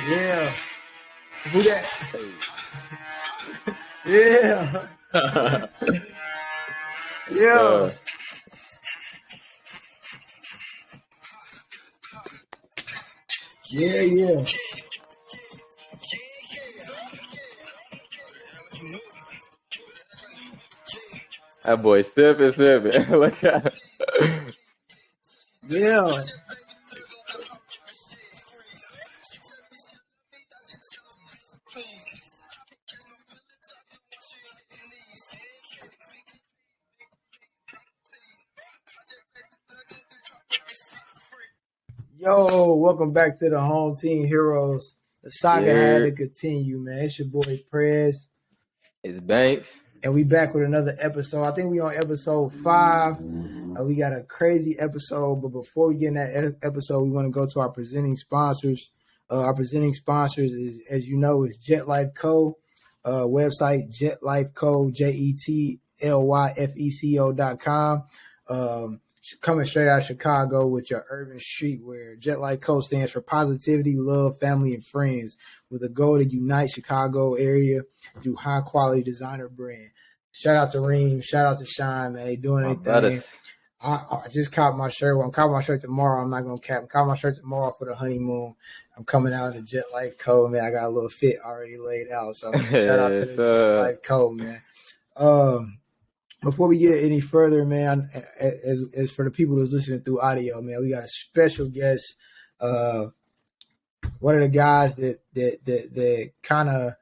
Yeah. Who that? Yeah. Yeah. Yeah. That boy sipping. Look at him. Yeah. Yo, welcome back to the Home Team Heroes. The saga had to continue, man. It's your boy Prez. It's Banks. And we back with another episode. I think we on episode 5. We got a crazy episode, but before we get in that episode, we want to go to our presenting sponsors. Our presenting sponsors is, as you know, is Jet Life Co. Website Jet Life Co. JETLYFECO.com. Coming straight out of Chicago with your urban streetwear. Jet Life Co. stands for positivity, love, family, and friends, with a goal to unite Chicago area through high quality designer brand. Shout out to Reem, shout out to Shine, man. They doing their thing. I just copped my shirt. Well, I'm copping my shirt tomorrow. I'm not gonna cap. I'm copping my shirt tomorrow for the honeymoon. I'm coming out of the Jet Life Co. Man, I got a little fit already laid out. So shout out to the Jet Life Co. Man. Before we get any further, man, as for the people who's listening through audio, man, we got a special guest. One of the guys that kind of,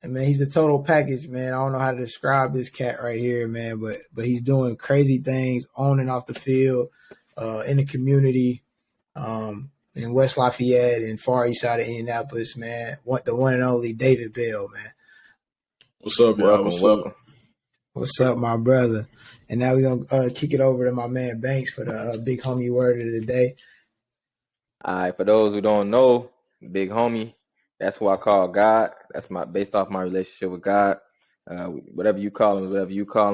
man, he's a total package, man. I don't know how to describe this cat right here, man, but he's doing crazy things on and off the field, in the community, in West Lafayette and Far East-Side of Indianapolis, man. The one and only David Bell, man. What's up, y'all? Welcome. What's up, my brother? And now we're going to kick it over to my man Banks for the big homie word of the day. All right, for those who don't know, big homie, that's who I call God. That's based off my relationship with God. Whatever you call him,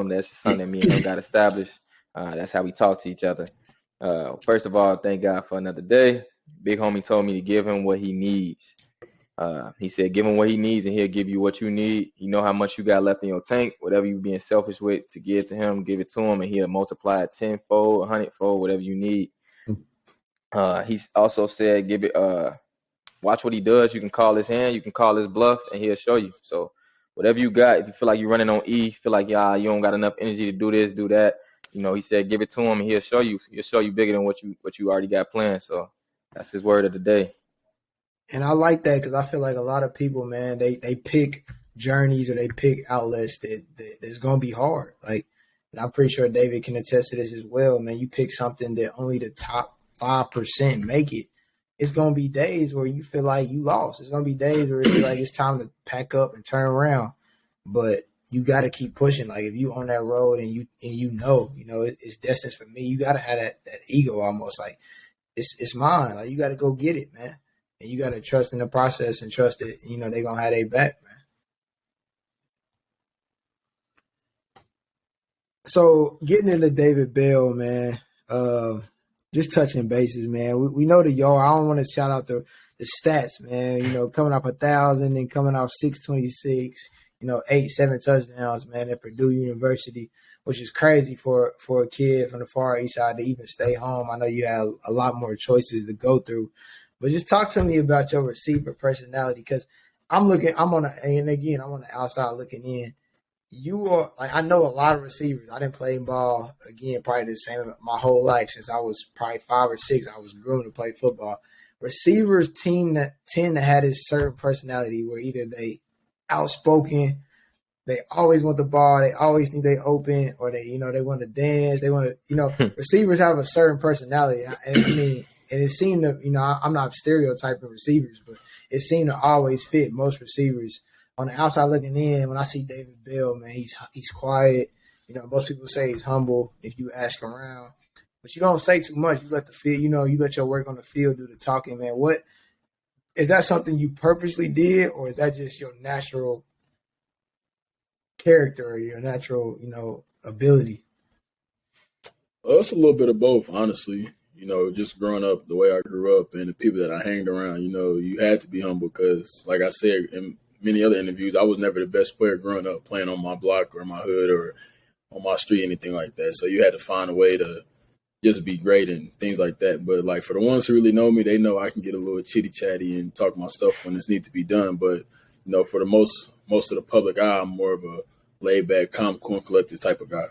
that's just something that me and him got established. That's how we talk to each other. First of all, thank God for another day. Big homie told me to give him what he needs. He said, give him what he needs and he'll give you what you need. You know how much you got left in your tank, whatever you being selfish with, to give to him, give it to him, and he'll multiply it 10-fold, 100-fold, whatever you need. He also said, watch what he does. You can call his hand, you can call his bluff, and he'll show you. So whatever you got, if you feel like you're running on E, feel like you don't got enough energy to do this, do that, he said, give it to him and he'll show you. He'll show you bigger than what you already got planned. So that's his word of the day. And I like that because I feel like a lot of people, man, they pick journeys or they pick outlets that's going to be hard. Like, and I'm pretty sure David can attest to this as well, man. You pick something that only the top 5% make it. It's going to be days where you feel like you lost. It's going to be days where it's like it's time to pack up and turn around. But you got to keep pushing. Like, if you on that road and you know it's destined for me, you got to have that ego almost like it's mine. Like, you got to go get it, man. And you got to trust in the process and trust that, they're going to have their back, man. So getting into David Bell, man, just touching bases, man. We know the yard. I don't want to shout out the stats, man. Coming off 1,000 and coming off 626, 7 touchdowns, man, at Purdue University, which is crazy for a kid from the Far East Side to even stay home. I know you have a lot more choices to go through. But just talk to me about your receiver personality, because I'm on the outside looking in. You are like, I know a lot of receivers. I didn't play ball again probably the same my whole life since I was probably 5 or 6. I was groomed to play football. Receivers tend to have this certain personality where either they outspoken, they always want the ball, they always think they open, or they want to dance, they want to receivers have a certain personality, and it seemed to, I'm not stereotyping receivers, but it seemed to always fit most receivers. On the outside looking in, when I see David Bell, man, he's quiet. Most people say he's humble if you ask around. But you don't say too much. You let the field, you let your work on the field do the talking, man. What is that something you purposely did, or is that just your natural character or your natural, ability? It's a little bit of both, honestly. just growing up the way I grew up and the people that I hanged around, you had to be humble because, like I said in many other interviews, I was never the best player growing up playing on my block or my hood or on my street, anything like that. So you had to find a way to just be great and things like that. But like for the ones who really know me, they know I can get a little chitty chatty and talk my stuff when it's need to be done. But for the most of the public eye, I'm more of a laid back, calm, cool, and collected type of guy.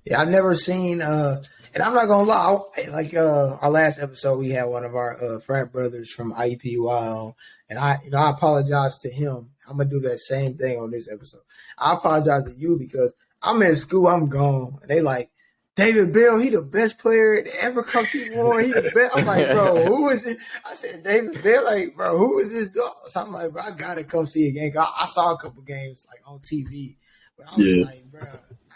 Yeah, I've never seen, and I'm not gonna lie, like our last episode, we had one of our frat brothers from IUPUI on, and I apologize to him. I'm gonna do that same thing on this episode. I apologize to you because I'm in school, I'm gone, and they like, David Bell, he the best player to ever come to Warren. He the best. I'm like, bro, who is it? I said, David Bell, like, bro, who is this dog? So I'm like, bro, I gotta come see a game. I saw a couple games like on TV, but I was like, bro,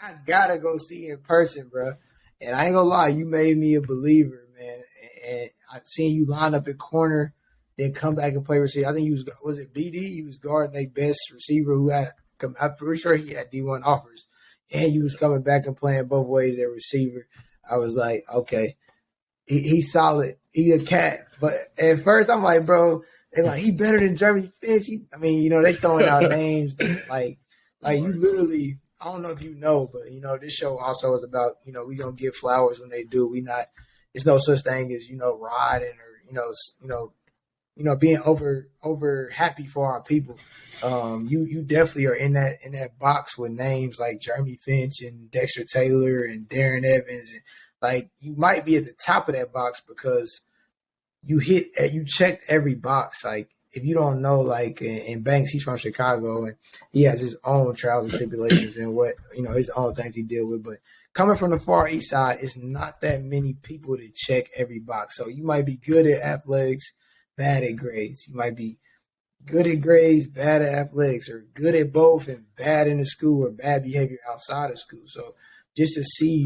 I gotta go see in person, bro. And I ain't gonna lie, you made me a believer, man. And I seen you line up at corner, then come back and play receiver. I think was it BD? You was guarding their best receiver who had, I'm pretty sure he had D1 offers. And you was coming back and playing both ways at receiver. I was like, okay, he's solid. He a cat. But at first I'm like, bro, they like, he better than Jeremy Finch. They throwing out names like you literally, I don't know if you know, but this show also is about, we gonna give flowers when they do. It's no such thing as, riding or, being over happy for our people. You definitely are in that box with names like Jeremy Finch and Dexter Taylor and Darren Evans. And like, you might be at the top of that box because you checked every box. Like, if you don't know, like in Banks, he's from Chicago and he has his own trials and tribulations and what, his own things he deal with. But coming from the Far East Side, it's not that many people to check every box. So you might be good at athletics, bad at grades. You might be good at grades, bad at athletics, or good at both and bad in the school or bad behavior outside of school. So just to see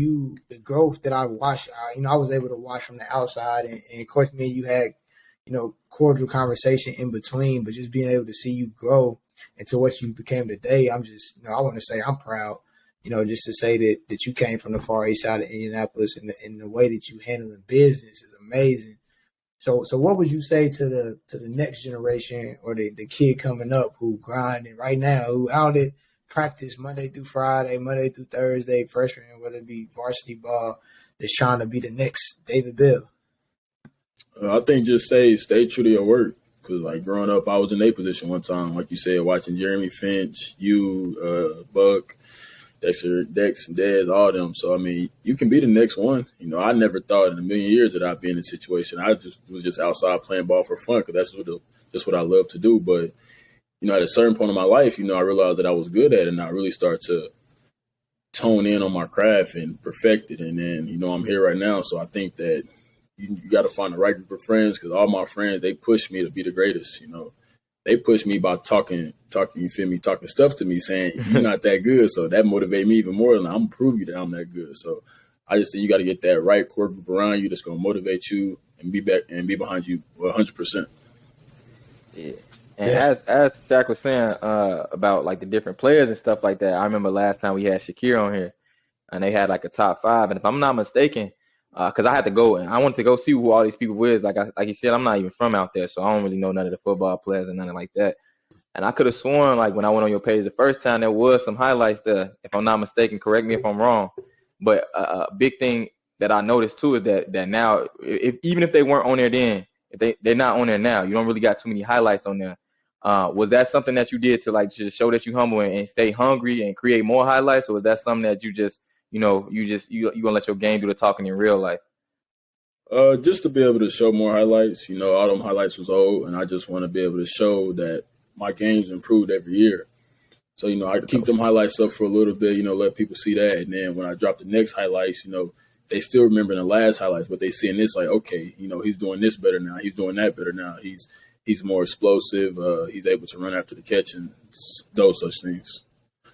the growth that I watched, I was able to watch from the outside. And of course, me and you had, cordial conversation in between, but just being able to see you grow into what you became today, I'm just, I want to say I'm proud, just to say that you came from the Far East Side of Indianapolis and the way that you handling business is amazing. So what would you say to the next generation or the kid coming up who grinding right now, who out at practice Monday through Friday, Monday through Thursday, freshman, whether it be varsity ball, that's trying to be the next David Bell? I think just stay true to your work. Because, like, growing up, I was in their position one time, like you said, watching Jeremy Finch, Buck, Dexter, Dex, and Dez, all them. So, I mean, you can be the next one. I never thought in a million years that I'd be in a situation. I was just outside playing ball for fun because that's what I love to do. But, at a certain point in my life, I realized that I was good at it, and I really start to tone in on my craft and perfect it. And then, I'm here right now. So I think that you got to find the right group of friends because all my friends, they push me to be the greatest, They push me by talking, you feel me, talking stuff to me, saying, you're not that good. So that motivated me even more. And I'm going to prove you that I'm that good. So I just think you got to get that right core group around you that's going to motivate you and be behind you 100%. Yeah. And as Shaq was saying about like the different players and stuff like that, I remember last time we had Shakir on here and they had like a top 5. And if I'm not mistaken, because I had to go and I wanted to go see who all these people was. Like you said, I'm not even from out there, so I don't really know none of the football players and nothing like that. And I could have sworn, like when I went on your page the first time, there was some highlights there. If I'm not mistaken, correct me if I'm wrong. But a big thing that I noticed too is that now, even if they weren't on there then, if they're not on there now, you don't really got too many highlights on there. Was that something that you did to like just show that you humble and stay hungry and create more highlights, or was that something that you just you gonna let your game do the talking in real life? Just to be able to show more highlights. All them highlights was old, and I just want to be able to show that my game's improved every year. So, I keep them highlights up for a little bit, let people see that. And then when I drop the next highlights, they still remember the last highlights, but they see in this like, okay, he's doing this better now. He's doing that better now. He's more explosive. He's able to run after the catch and those such things.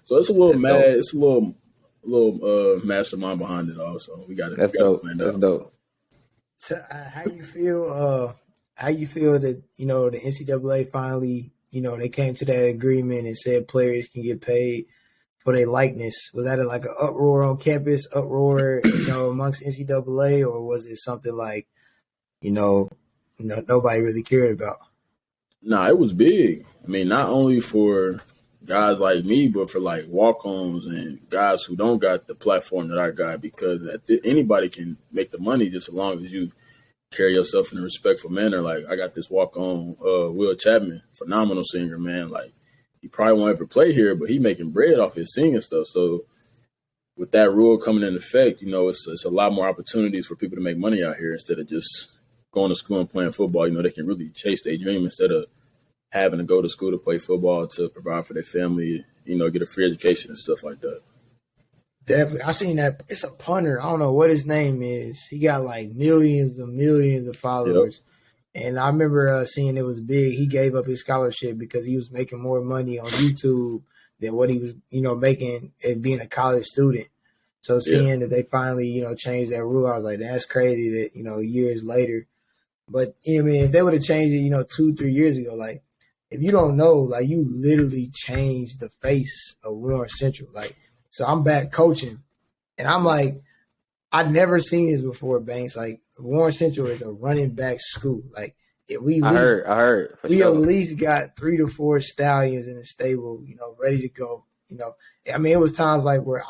So it's a little It's a little mastermind behind it all. So we got it. That's dope. That's dope. So how you feel? How you feel that the NCAA finally, they came to that agreement and said players can get paid for their likeness? Was that like an uproar on campus, uproar, amongst NCAA, or was it something like, nobody really cared about? Nah, it was big. I mean, not only for guys like me, but for like walk-ons and guys who don't got the platform that I got, because anybody can make the money just as long as you carry yourself in a respectful manner. Like, I got this walk-on, Will Chapman, phenomenal singer, man. Like, he probably won't ever play here, but he making bread off his singing stuff. So with that rule coming in effect, it's a lot more opportunities for people to make money out here instead of just going to school and playing football. They can really chase their dream instead of having to go to school to play football to provide for their family, get a free education and stuff like that. Definitely. I seen that. It's a punter. I don't know what his name is. He got like millions of followers. Yep. And I remember seeing it was big. He gave up his scholarship because he was making more money on YouTube than what he was, making as being a college student. So seeing that they finally, changed that rule, I was like, that's crazy that, years later. But, if they would have changed it, 2-3 years ago, like, if you don't know, like, you literally changed the face of Warren Central. Like, so I'm back coaching, and I'm like, I've never seen this before, Banks. Like, Warren Central is a running back school. Like, if we I heard. We at least got 3 to 4 stallions in the stable, ready to go. It was times like where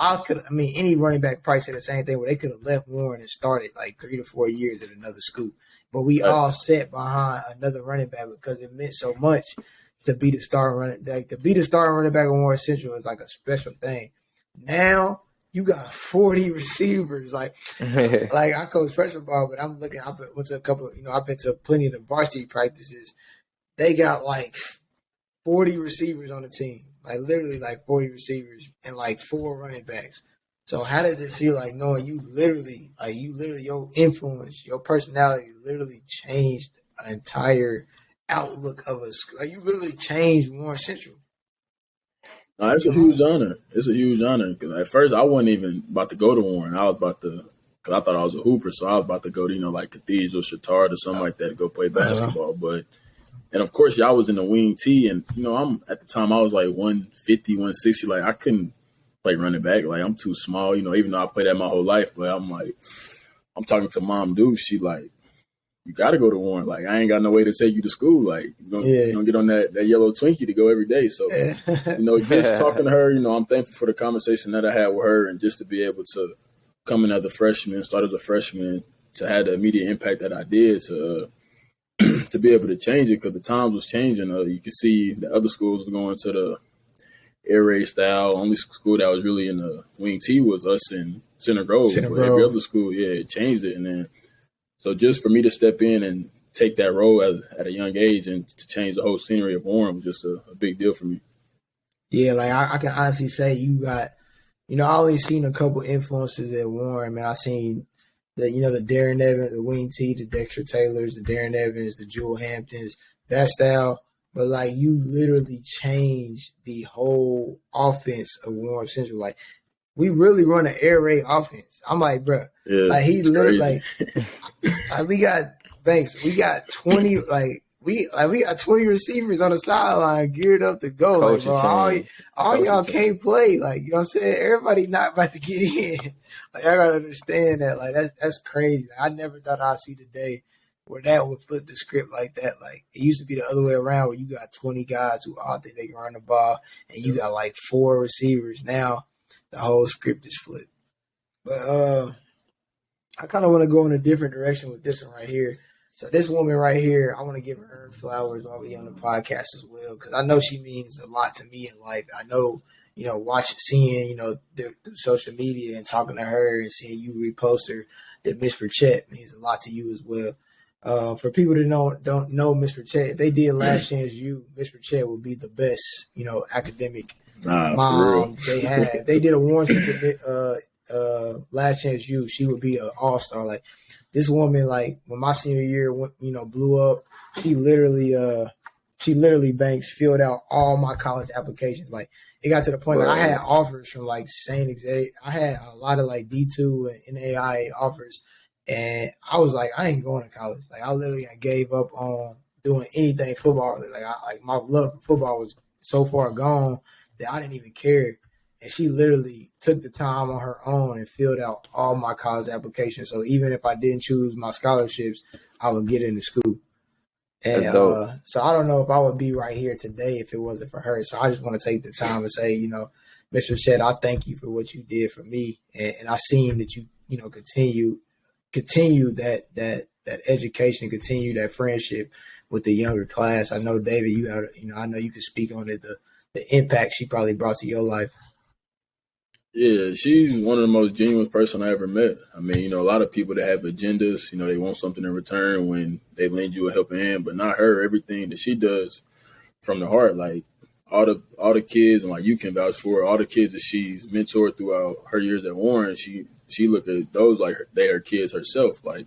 any running back probably said the same thing, where they could have left Warren and started like 3 to 4 years at another school. But we all sat behind another running back because it meant so much to be the starting running back. To be the starting running back on Warren Central is like a special thing. Now you got 40 receivers. Like I coach freshman ball, but I'm looking. I went to a couple. I've been to plenty of the varsity practices. They got like 40 receivers on the team. Like literally like 40 receivers and like 4 running backs. So how does it feel like knowing you literally your influence, your personality literally changed an entire outlook of us? Like you literally changed Warren Central. No, it's a huge honor. It's a huge honor. Because at first I wasn't even about to go to Warren. I was about to, because I thought I was a hooper, so I was about to go to, like Cathedral, Chatard, or something like that to go play basketball. And of course, y'all was in the wing T, and at the time I was like 150, 160. Like I couldn't play running back. Like I'm too small, even though I played that my whole life. But I'm talking to Mom Duke. She like, you got to go to Warren. Like I ain't got no way to take you to school. Like you don't get on that yellow Twinkie to go every day. So just talking to her, I'm thankful for the conversation that I had with her, and just to be able to come in as a freshman, start as a freshman, to have the immediate impact that I did, to be able to change it, because the times was changing. You could see the other schools going to the air raid style. Only school that was really in the wing T was us in Center Grove. Every other school, it changed it. And then, so just for me to step in and take that role at a young age and to change the whole scenery of Warren was just a big deal for me. Yeah, like I can honestly say you got, I only seen a couple influences at Warren. Man, I seen the Darren Evans, the wing T, the Dexter Taylors, the Darren Evans, the Jewel Hamptons, that style. But like you literally changed the whole offense of Warren Central. Like we really run an air raid offense. I'm like, bro, like he literally like we got Banks. We got 20 we got 20 receivers on the sideline geared up to go. Like, bro, all y'all can't play. Like, you know what I'm saying? Everybody not about to get in. Like, I gotta understand that. Like, that's crazy. I never thought I'd see the day where that would flip the script like that. Like, it used to be the other way around, where you got 20 guys who all think they can run the ball, and you got like 4 receivers. Now the whole script is flipped. But I kind of want to go in a different direction with this one right here. So this woman right here, I want to give her flowers while we're on the podcast as well, because I know she means a lot to me in life. I know, seeing, through social media and talking to her and seeing you repost her, that Miss Burchett means a lot to you as well. For people that don't know Miss Burchett, if they did Last Chance U, Miss Burchett would be the best, academic mom they had. If they did a Warren Last Chance U, she would be an all-star. Like, this woman, like when my senior year, blew up, she literally Banks filled out all my college applications. Like it got to the point, like I had offers from like St. Xavier. I had a lot of like D2 and NAIA offers, and I was like, I ain't going to college. Like I gave up on doing anything football. Like my love for football was so far gone that I didn't even care. And she literally took the time on her own and filled out all my college applications. So even if I didn't choose my scholarships, I would get into school. And That's dope. so I don't know if I would be right here today if it wasn't for her. So I just want to take the time and say, you know, Mr. Chet, I thank you for what you did for me. And I seen that you know, continue that education, continue that friendship with the younger class. I know, David, I know you can speak on it, the impact she probably brought to your life. Yeah, she's one of the most genuine person I ever met. I mean, you know, a lot of people that have agendas, you know, they want something in return when they lend you a helping hand, but not her. Everything that she does from the heart, like all the kids, and like you can vouch for her, all the kids that she's mentored throughout her years at Warren, she look at those like they are kids herself. Like,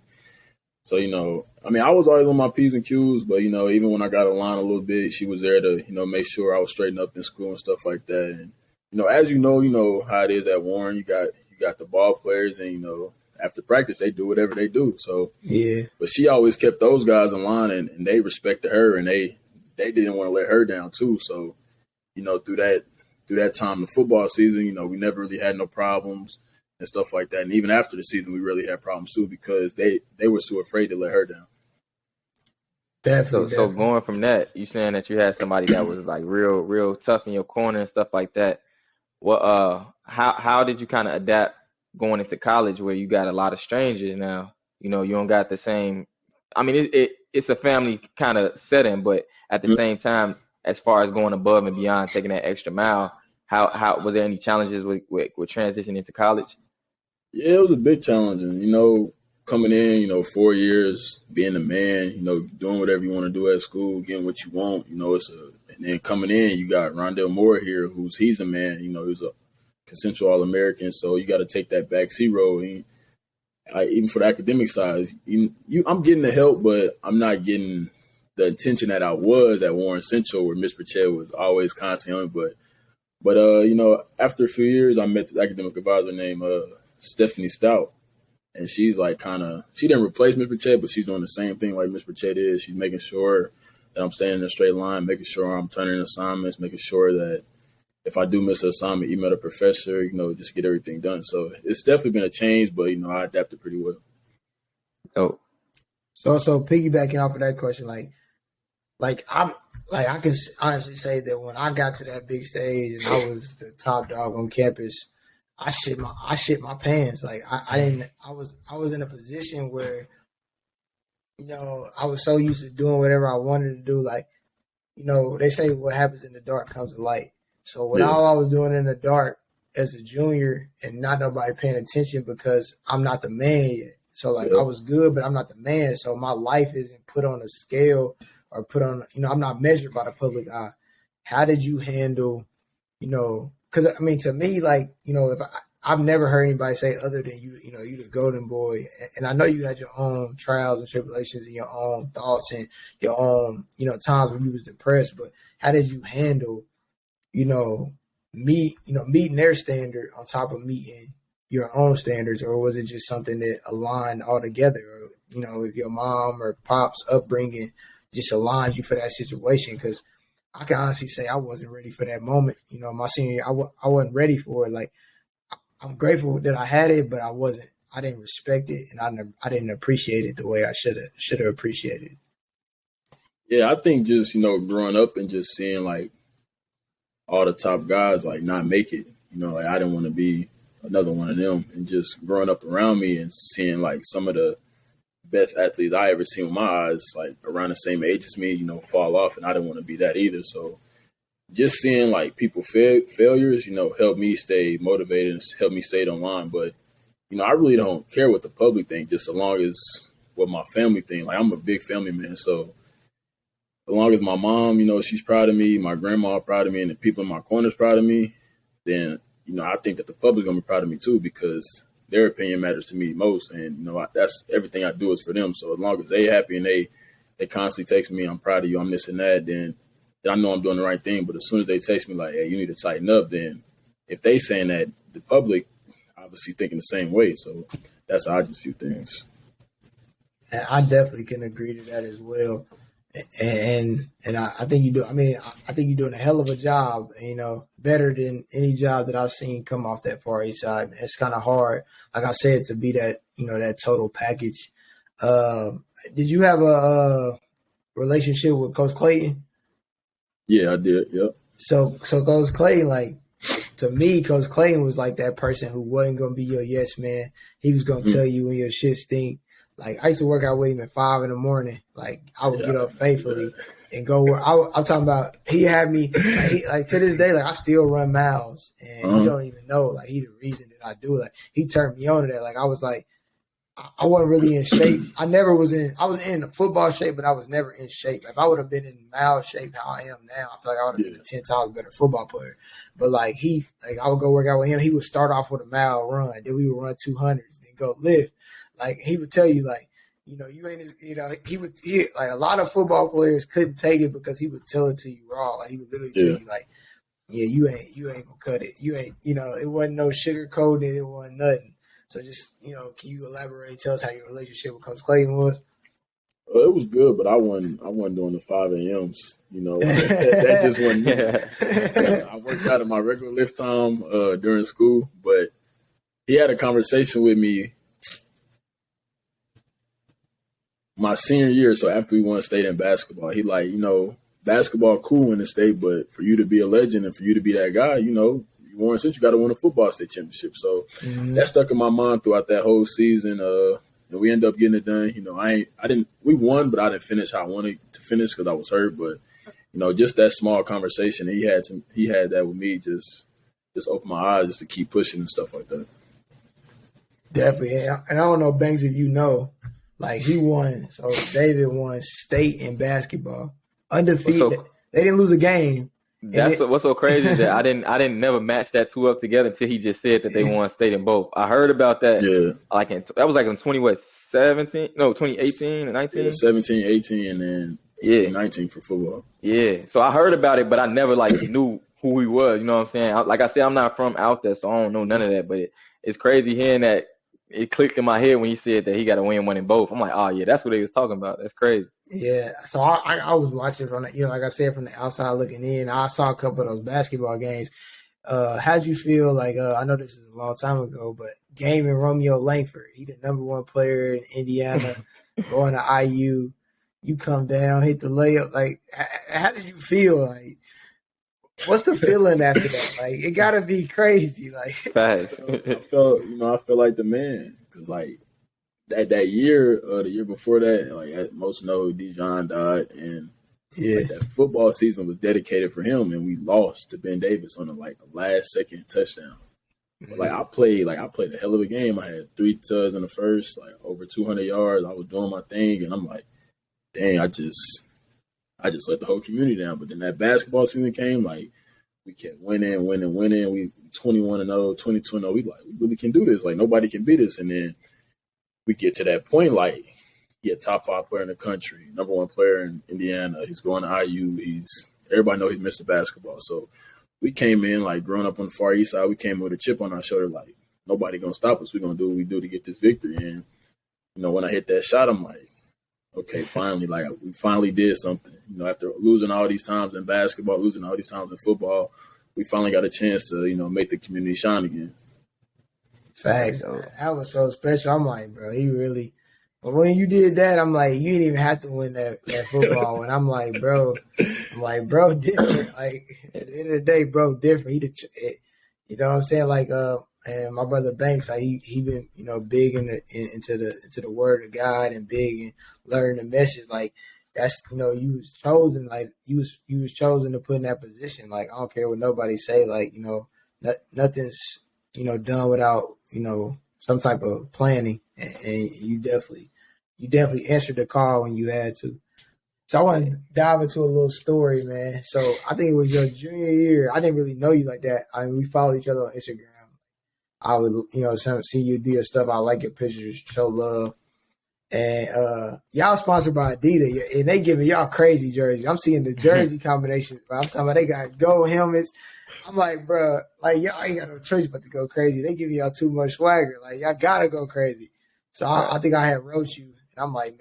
so, you know, I mean, I was always on my P's and Q's, but, you know, even when I got aligned a little bit, she was there to, you know, make sure I was straightened up in school and stuff like that. And, you know, as you know how it is at Warren. You got the ball players, and, you know, after practice they do whatever they do. So yeah, but she always kept those guys in line, and they respected her, and they didn't want to let her down too. So, you know, through that time, the football season, you know, we never really had no problems and stuff like that. And even after the season, we really had problems too because they were too afraid to let her down. Definitely. So going from that, you saying that you had somebody that was like real tough in your corner and stuff like that. Well, how did you kind of adapt going into college where you got a lot of strangers now? You know, you don't got the same. I mean, it's a family kind of setting, but at the same time, as far as going above and beyond, taking that extra mile, how was there any challenges with transitioning into college? Yeah, it was a big challenge. And, you know, coming in, you know, 4 years, being a man, you know, doing whatever you want to do at school, getting what you want, you know, and then coming in, you got Rondell Moore here, he's a man, you know, he's a consensual All-American, so you got to take that backseat role. Even for the academic side, I'm getting the help, but I'm not getting the attention that I was at Warren Central, where Miss Burchett was always constantly on me. But you know, after a few years, I met this academic advisor named Stephanie Stout, and she's like she didn't replace Miss Burchett, but she's doing the same thing like Miss Burchett is. She's making sure that I'm staying in a straight line, making sure I'm turning assignments, making sure that if I do miss an assignment, email the professor, you know, just get everything done. So it's definitely been a change, but, you know, I adapted pretty well. Oh, so piggybacking off of that question, I can honestly say that when I got to that big stage and I was the top dog on campus, I shit my pants. Like I was in a position where, you know, I was so used to doing whatever I wanted to do. Like, you know, they say what happens in the dark comes to light. So what all I was doing in the dark as a junior and not nobody paying attention because I'm not the man yet. So like I was good, but I'm not the man. So my life isn't put on a scale or put on, you know, I'm not measured by the public eye. How did you handle, you know, because I mean, to me, like, you know, if I've never heard anybody say other than you know, you the golden boy. And I know you had your own trials and tribulations and your own thoughts and your own, you know, times when you was depressed, but how did you handle, you know, meeting their standard on top of meeting your own standards, or was it just something that aligned all together? Or, you know, if your mom or pop's upbringing just aligned you for that situation? Because I can honestly say I wasn't ready for that moment. You know, my senior year, I wasn't ready for it. Like, I'm grateful that I had it, but I didn't respect it, and I didn't appreciate it the way I should have appreciated it. Yeah, I think just, you know, growing up and just seeing like all the top guys like not make it, you know, like I didn't want to be another one of them, and just growing up around me and seeing like some of the best athletes I ever seen with my eyes, like around the same age as me, you know, fall off, and I didn't want to be that either. So just seeing like people failures, you know, helped me stay motivated and helped me stay on line. But, you know, I really don't care what the public think, just as long as what my family think. Like, I'm a big family man, so as long as my mom, you know, she's proud of me, my grandma proud of me, and the people in my corner's proud of me, then, you know, I think that the public's gonna be proud of me too, because their opinion matters to me most. And, you know, that's everything I do is for them. So as long as they happy and they constantly text me, I'm proud of you, I'm this and that, then I know I'm doing the right thing. But as soon as they text me like, hey, you need to tighten up, then if they saying that, the public obviously thinking the same way. So that's how I just view things. And I definitely can agree to that as well. And I think you do. I mean, I think you're doing a hell of a job. You know, better than any job that I've seen come off that Far East Side. It's kind of hard, like I said, to be that that total package. Did you have a relationship with Coach Clayton? Yeah, I did. Yep. So Coach Clayton, like, to me, Coach Clayton was like that person who wasn't gonna be your yes man. He was gonna tell you when your shit stink. Like, I used to work out with him at 5 in the morning. Like, I would get up faithfully and go where I'm talking about. He had me like to this day. Like, I still run miles, and you don't even know. Like, he the reason that I do it. Like, he turned me on to that. Like, I was like, I wasn't really in shape. I was in football shape, but I was never in shape. If I would have been in mile shape how I am now, I feel like I would have been a 10 times better football player. But like I would go work out with him. He would start off with a mile run, then we would run 200s, then go lift. Like, he would tell you, like, you ain't, he like, a lot of football players couldn't take it because he would tell it to you raw. Like, he would literally tell you, like, yeah, you ain't gonna cut it. You ain't, it wasn't no sugar coated. It wasn't nothing. So just, can you elaborate? Tell us how your relationship with Coach Clayton was. It was good, but I wasn't doing the 5 a.m.s. That just wasn't me. I worked out at my regular lift time during school, but he had a conversation with me my senior year. So after we won state in basketball, he like, basketball cool in the state, but for you to be a legend and for you to be that guy, you won since you got to win a football state championship. So that stuck in my mind throughout that whole season. And we ended up getting it done. We won, but I didn't finish how I wanted to finish because I was hurt. But, just that small conversation he had that with me just opened my eyes just to keep pushing and stuff like that. Definitely. And I don't know, Banks, if you know, like, he won. So David won state in basketball. Undefeated. They didn't lose a game. What's so crazy is that I didn't never match that two up together until he just said that they won state in both. I heard about that. Yeah. Like that was like in 2018 and 19? Yeah, 17, 18, and then 18, 19 for football. Yeah. So I heard about it, but I never knew who he was. You know what I'm saying? Like I said, I'm not from out there, so I don't know none of that. But it's crazy hearing that. It clicked in my head when he said that he got to win one in both. I'm like, oh yeah, that's what they was talking about. That's crazy. Yeah. So I was watching from the, like I said, from the outside looking in. I saw a couple of those basketball games. How'd you feel? Like, I know this is a long time ago, but Game and Romeo Langford, he the number one player in Indiana, going to IU. You come down, hit the layup. Like, how did you feel? Like, what's the feeling after that? Like, it gotta be crazy. Like, Fast. I felt like the man because like that year, the year before that, like most know, Dijon died, and that football season was dedicated for him, and we lost to Ben Davis on a last second touchdown. But I played a hell of a game. I had 3 tugs in the first, over 200 yards. I was doing my thing, and I'm like, dang, I just let the whole community down. But then that basketball season came, we kept winning. We 21-0, 22-0. We really can do this. Nobody can beat us. And then we get to that point, he a top 5 player in the country, number 1 player in Indiana. He's going to IU. Everybody know he's Mr. Basketball. So we came in, growing up on the Far East Side, we came with a chip on our shoulder, nobody going to stop us. We're going to do what we do to get this victory. And, when I hit that shot, I'm like, okay, finally, we finally did something. After losing all these times in basketball, losing all these times in football, we finally got a chance to, make the community shine again. Facts. That was so special. I'm like, bro, he really. But when you did that, I'm like, you didn't even have to win that football. And I'm like, bro, different. Like, at the end of the day, bro, different. You know what I'm saying? And my brother Banks, he been, big into the word of God and big in learning the message. Like, that's, you was chosen. Like, you was chosen to put in that position. Like, I don't care what nobody say. Like, nothing's, done without, some type of planning. And you definitely answered the call when you had to. So I want to dive into a little story, man. So I think it was your junior year. I didn't really know you like that. I mean, we followed each other on Instagram. I would, see you do your stuff. I like your pictures, show love. And y'all sponsored by Adidas, and they giving y'all crazy jerseys. I'm seeing the jersey combinations. I'm talking about they got gold helmets. I'm like, bro, y'all ain't got no choice but to go crazy. They giving y'all too much swagger. Y'all gotta go crazy. So I think I had wrote you, and And I'm like,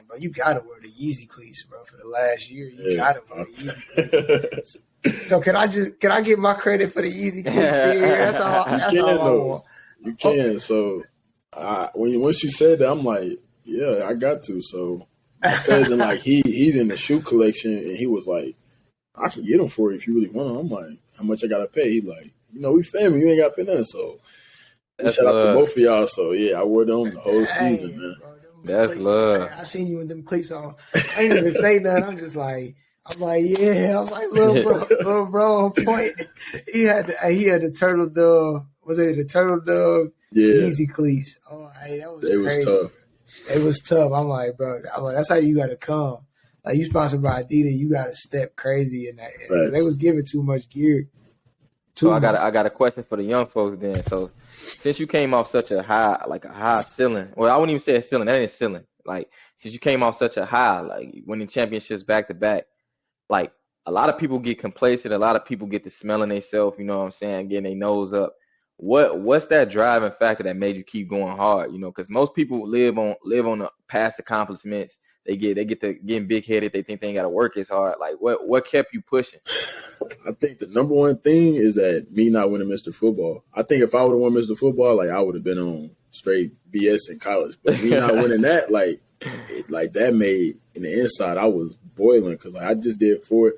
bro, you gotta wear the Yeezy cleats, bro, for the last year. You gotta wear the Yeezy cleats. So can I get my credit for the Yeezy cleats here? That's all I want. You can. So once you said that, I'm like, yeah, I got to. So my cousin, like, he's in the shoe collection, and he was like, I can get them for you if you really want them. I'm like, how much I gotta pay? He like, we family, you ain't gotta pay nothing. So shout out to both of y'all. So yeah, I wore them the whole season, man. Bro, that's cleats, love. I seen you with them cleats on. I ain't even say nothing. I'm like, yeah. I'm like, little bro on point. He had the turtle dove. Was it the turtle dove? Yeah. Easy cleats. Oh, hey, that was crazy. Was tough. It was tough. I'm like, bro. That's how you got to come. Like, you sponsored by Adidas, you got to step crazy in that. Right. They was giving too much gear. I got a question for the young folks then. So, since you came off such a high ceiling, well, I wouldn't even say a ceiling. That ain't a ceiling. Like, since you came off such a high, like winning championships back to back, like a lot of people get complacent. A lot of people get to smelling themselves. You know what I'm saying? Getting their nose up. What's that driving factor that made you keep going hard? Because most people live on the past accomplishments. They get to getting big headed. They think they ain't got to work as hard. Like what kept you pushing? I think the number one thing is that me not winning Mr. Football. I think if I would have won Mr. Football, like I would have been on straight BS in college. But me not winning that, like that made in the inside I was boiling because I just did 4.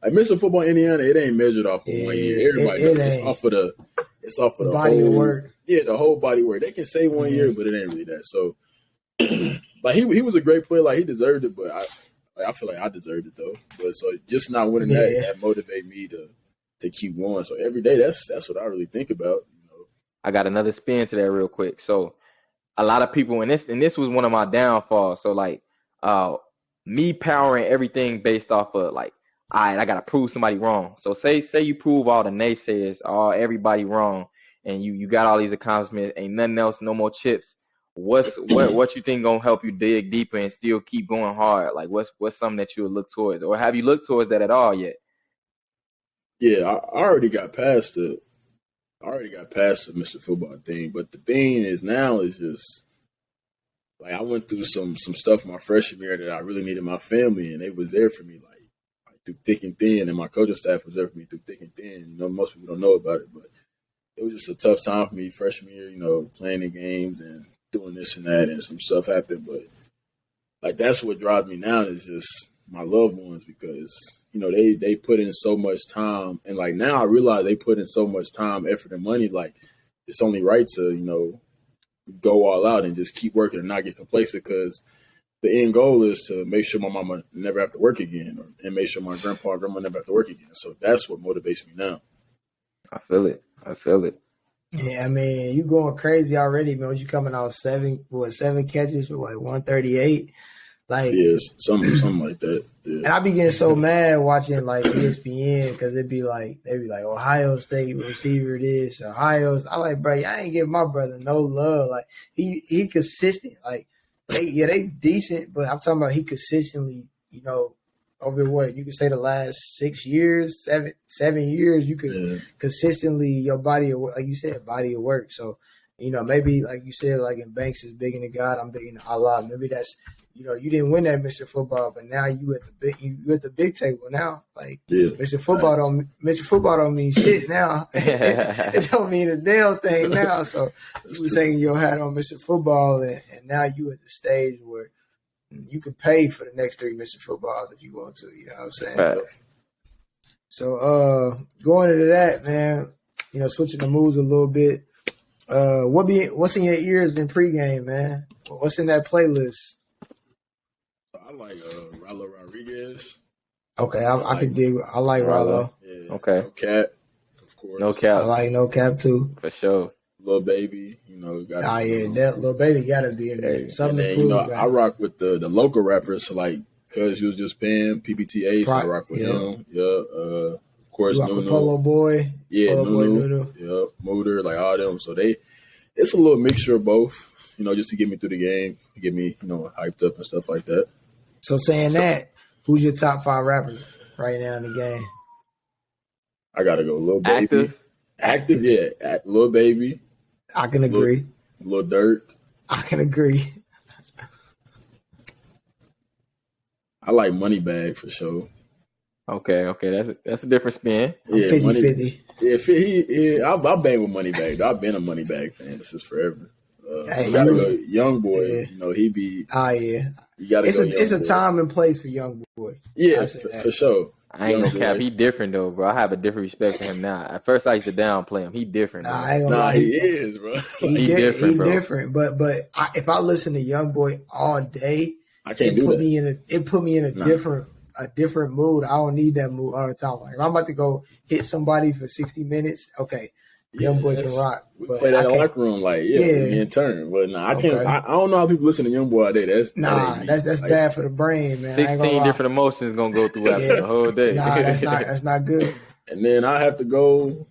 Like Mr. Football in Indiana, it ain't measured off of 1 year. Everybody it's off of the body whole, of work. Yeah, the whole body work. They can say 1 year, but it ain't really that. So, like he was a great player. Like he deserved it, but I feel like I deserved it though. But so just not winning that motivated me to keep going. So every day, that's what I really think about. I got another spin to that real quick. So a lot of people, and this was one of my downfalls. So like, me powering everything based off of like, all right, I gotta prove somebody wrong. So say you prove all the naysayers, everybody wrong, and you got all these accomplishments, ain't nothing else, no more chips. What you think gonna help you dig deeper and still keep going hard? Like what's something that you would look towards, or have you looked towards that at all yet? Yeah, I already got past the Mr. Football thing, but the thing is now is just like I went through some stuff my freshman year that I really needed my family, and they was there for me like through thick and thin, and my coaching staff was there for me through thick and thin. Most people don't know about it, but it was just a tough time for me freshman year, playing the games and doing this and that, and some stuff happened. But like that's what drives me now is just my loved ones because they put in so much time, and like now I realize they put in so much time, effort, and money. Like it's only right to go all out and just keep working and not get complacent because the end goal is to make sure my mama never have to work again, and make sure my grandpa and grandma never have to work again. So that's what motivates me now. I feel it. Yeah, I mean, you going crazy already, man. You coming off 7 catches for like 138? Like, yeah, something like that. Yeah. And I be getting so mad watching like ESPN because they be like Ohio State receiver this, Ohio's. I like, bro, I ain't giving my brother no love. Like he consistent. Like they decent, but I'm talking about he consistently, over what you could say the last 6 years, 7 years, you could consistently your body of, like you said, body of work. So, maybe like you said, like in Banks is big into God, I'm big into Allah. Maybe that's you didn't win that Mr. Football, but now you at the big table now. Like Mr. Football don't mean shit now. It don't mean a damn thing now. So you was hanging your hat on Mr. Football, and now you at the stage where you can pay for the next 3 Mr. Footballs if you want to. You know what I'm saying? Right. So going into that, man, switching the moves a little bit. What's in your ears in pregame, man? What's in that playlist? I like Rallo Rodriguez. Okay, I could dig. I like Rallo. Yeah. Okay. No Cap, of course. No Cap. I like No Cap too. For sure. Lil Baby, that Lil Baby gotta be in there. Something and then, to prove. I rock with the local rappers, so like Cuz you was just paying PBTA, so I rock with him. Yeah. Of course, Nunu. Polo Boy. Yeah, Nunu. Yeah, Mooder, like all them. So it's a little mixture of both, just to get me through the game, to get me, hyped up and stuff like that. So saying that, who's your top 5 rappers right now in the game? I gotta go Lil Baby. Active, yeah. Lil Baby. I can agree. Lil Durk. I can agree. I like Moneybagg for sure. Okay, that's a different spin. I'm 50-50. I bang with Moneybagg. I've been a Moneybagg fan since forever. Hey, You gotta go, Young Boy. Yeah. You know, he be. Oh yeah. You gotta It's go. it's a Boy. time and place for Young Boy. Yeah, for sure. I ain't gonna cap. He different though, bro. I have a different respect for him now. At first, I used to downplay him. He different. I ain't gonna lie. He is, bro. He different, He bro. different. But if I listen to Young Boy all day, I can't do that. It put me in a different mood. I don't need that mood all the time. Like if I'm about to go hit somebody for 60 minutes, okay, Young Boy can rock. We But play that in the locker room, like in turn. But I can't. I don't know how people listen to Young Boy all day. That's bad for the brain, man. 16 different emotions gonna go through after the whole day. Nah, that's not good. And then I have to go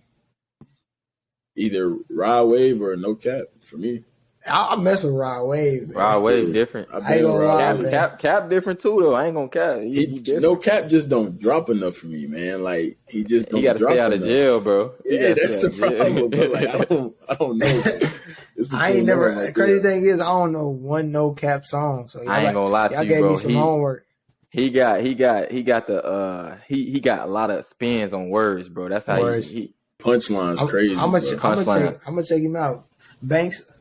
either Rod Wave or No Cap for me. I mess with Rod Wave. Man. Rod Wave different. I ain't gonna lie, Cap different too though. I ain't gonna cap. He different. No Cap just don't drop enough for me, man. Like he just don't. He gotta stay out of jail, bro. Yeah, that's the problem, bro. Like I don't know. I ain't never. Like crazy thing is, I don't know one No Cap song. So I ain't gonna lie to you, bro. Y'all gave me some homework. He got a lot of spins on words, bro. That's how he punchlines crazy. I'm gonna check him out. Banks,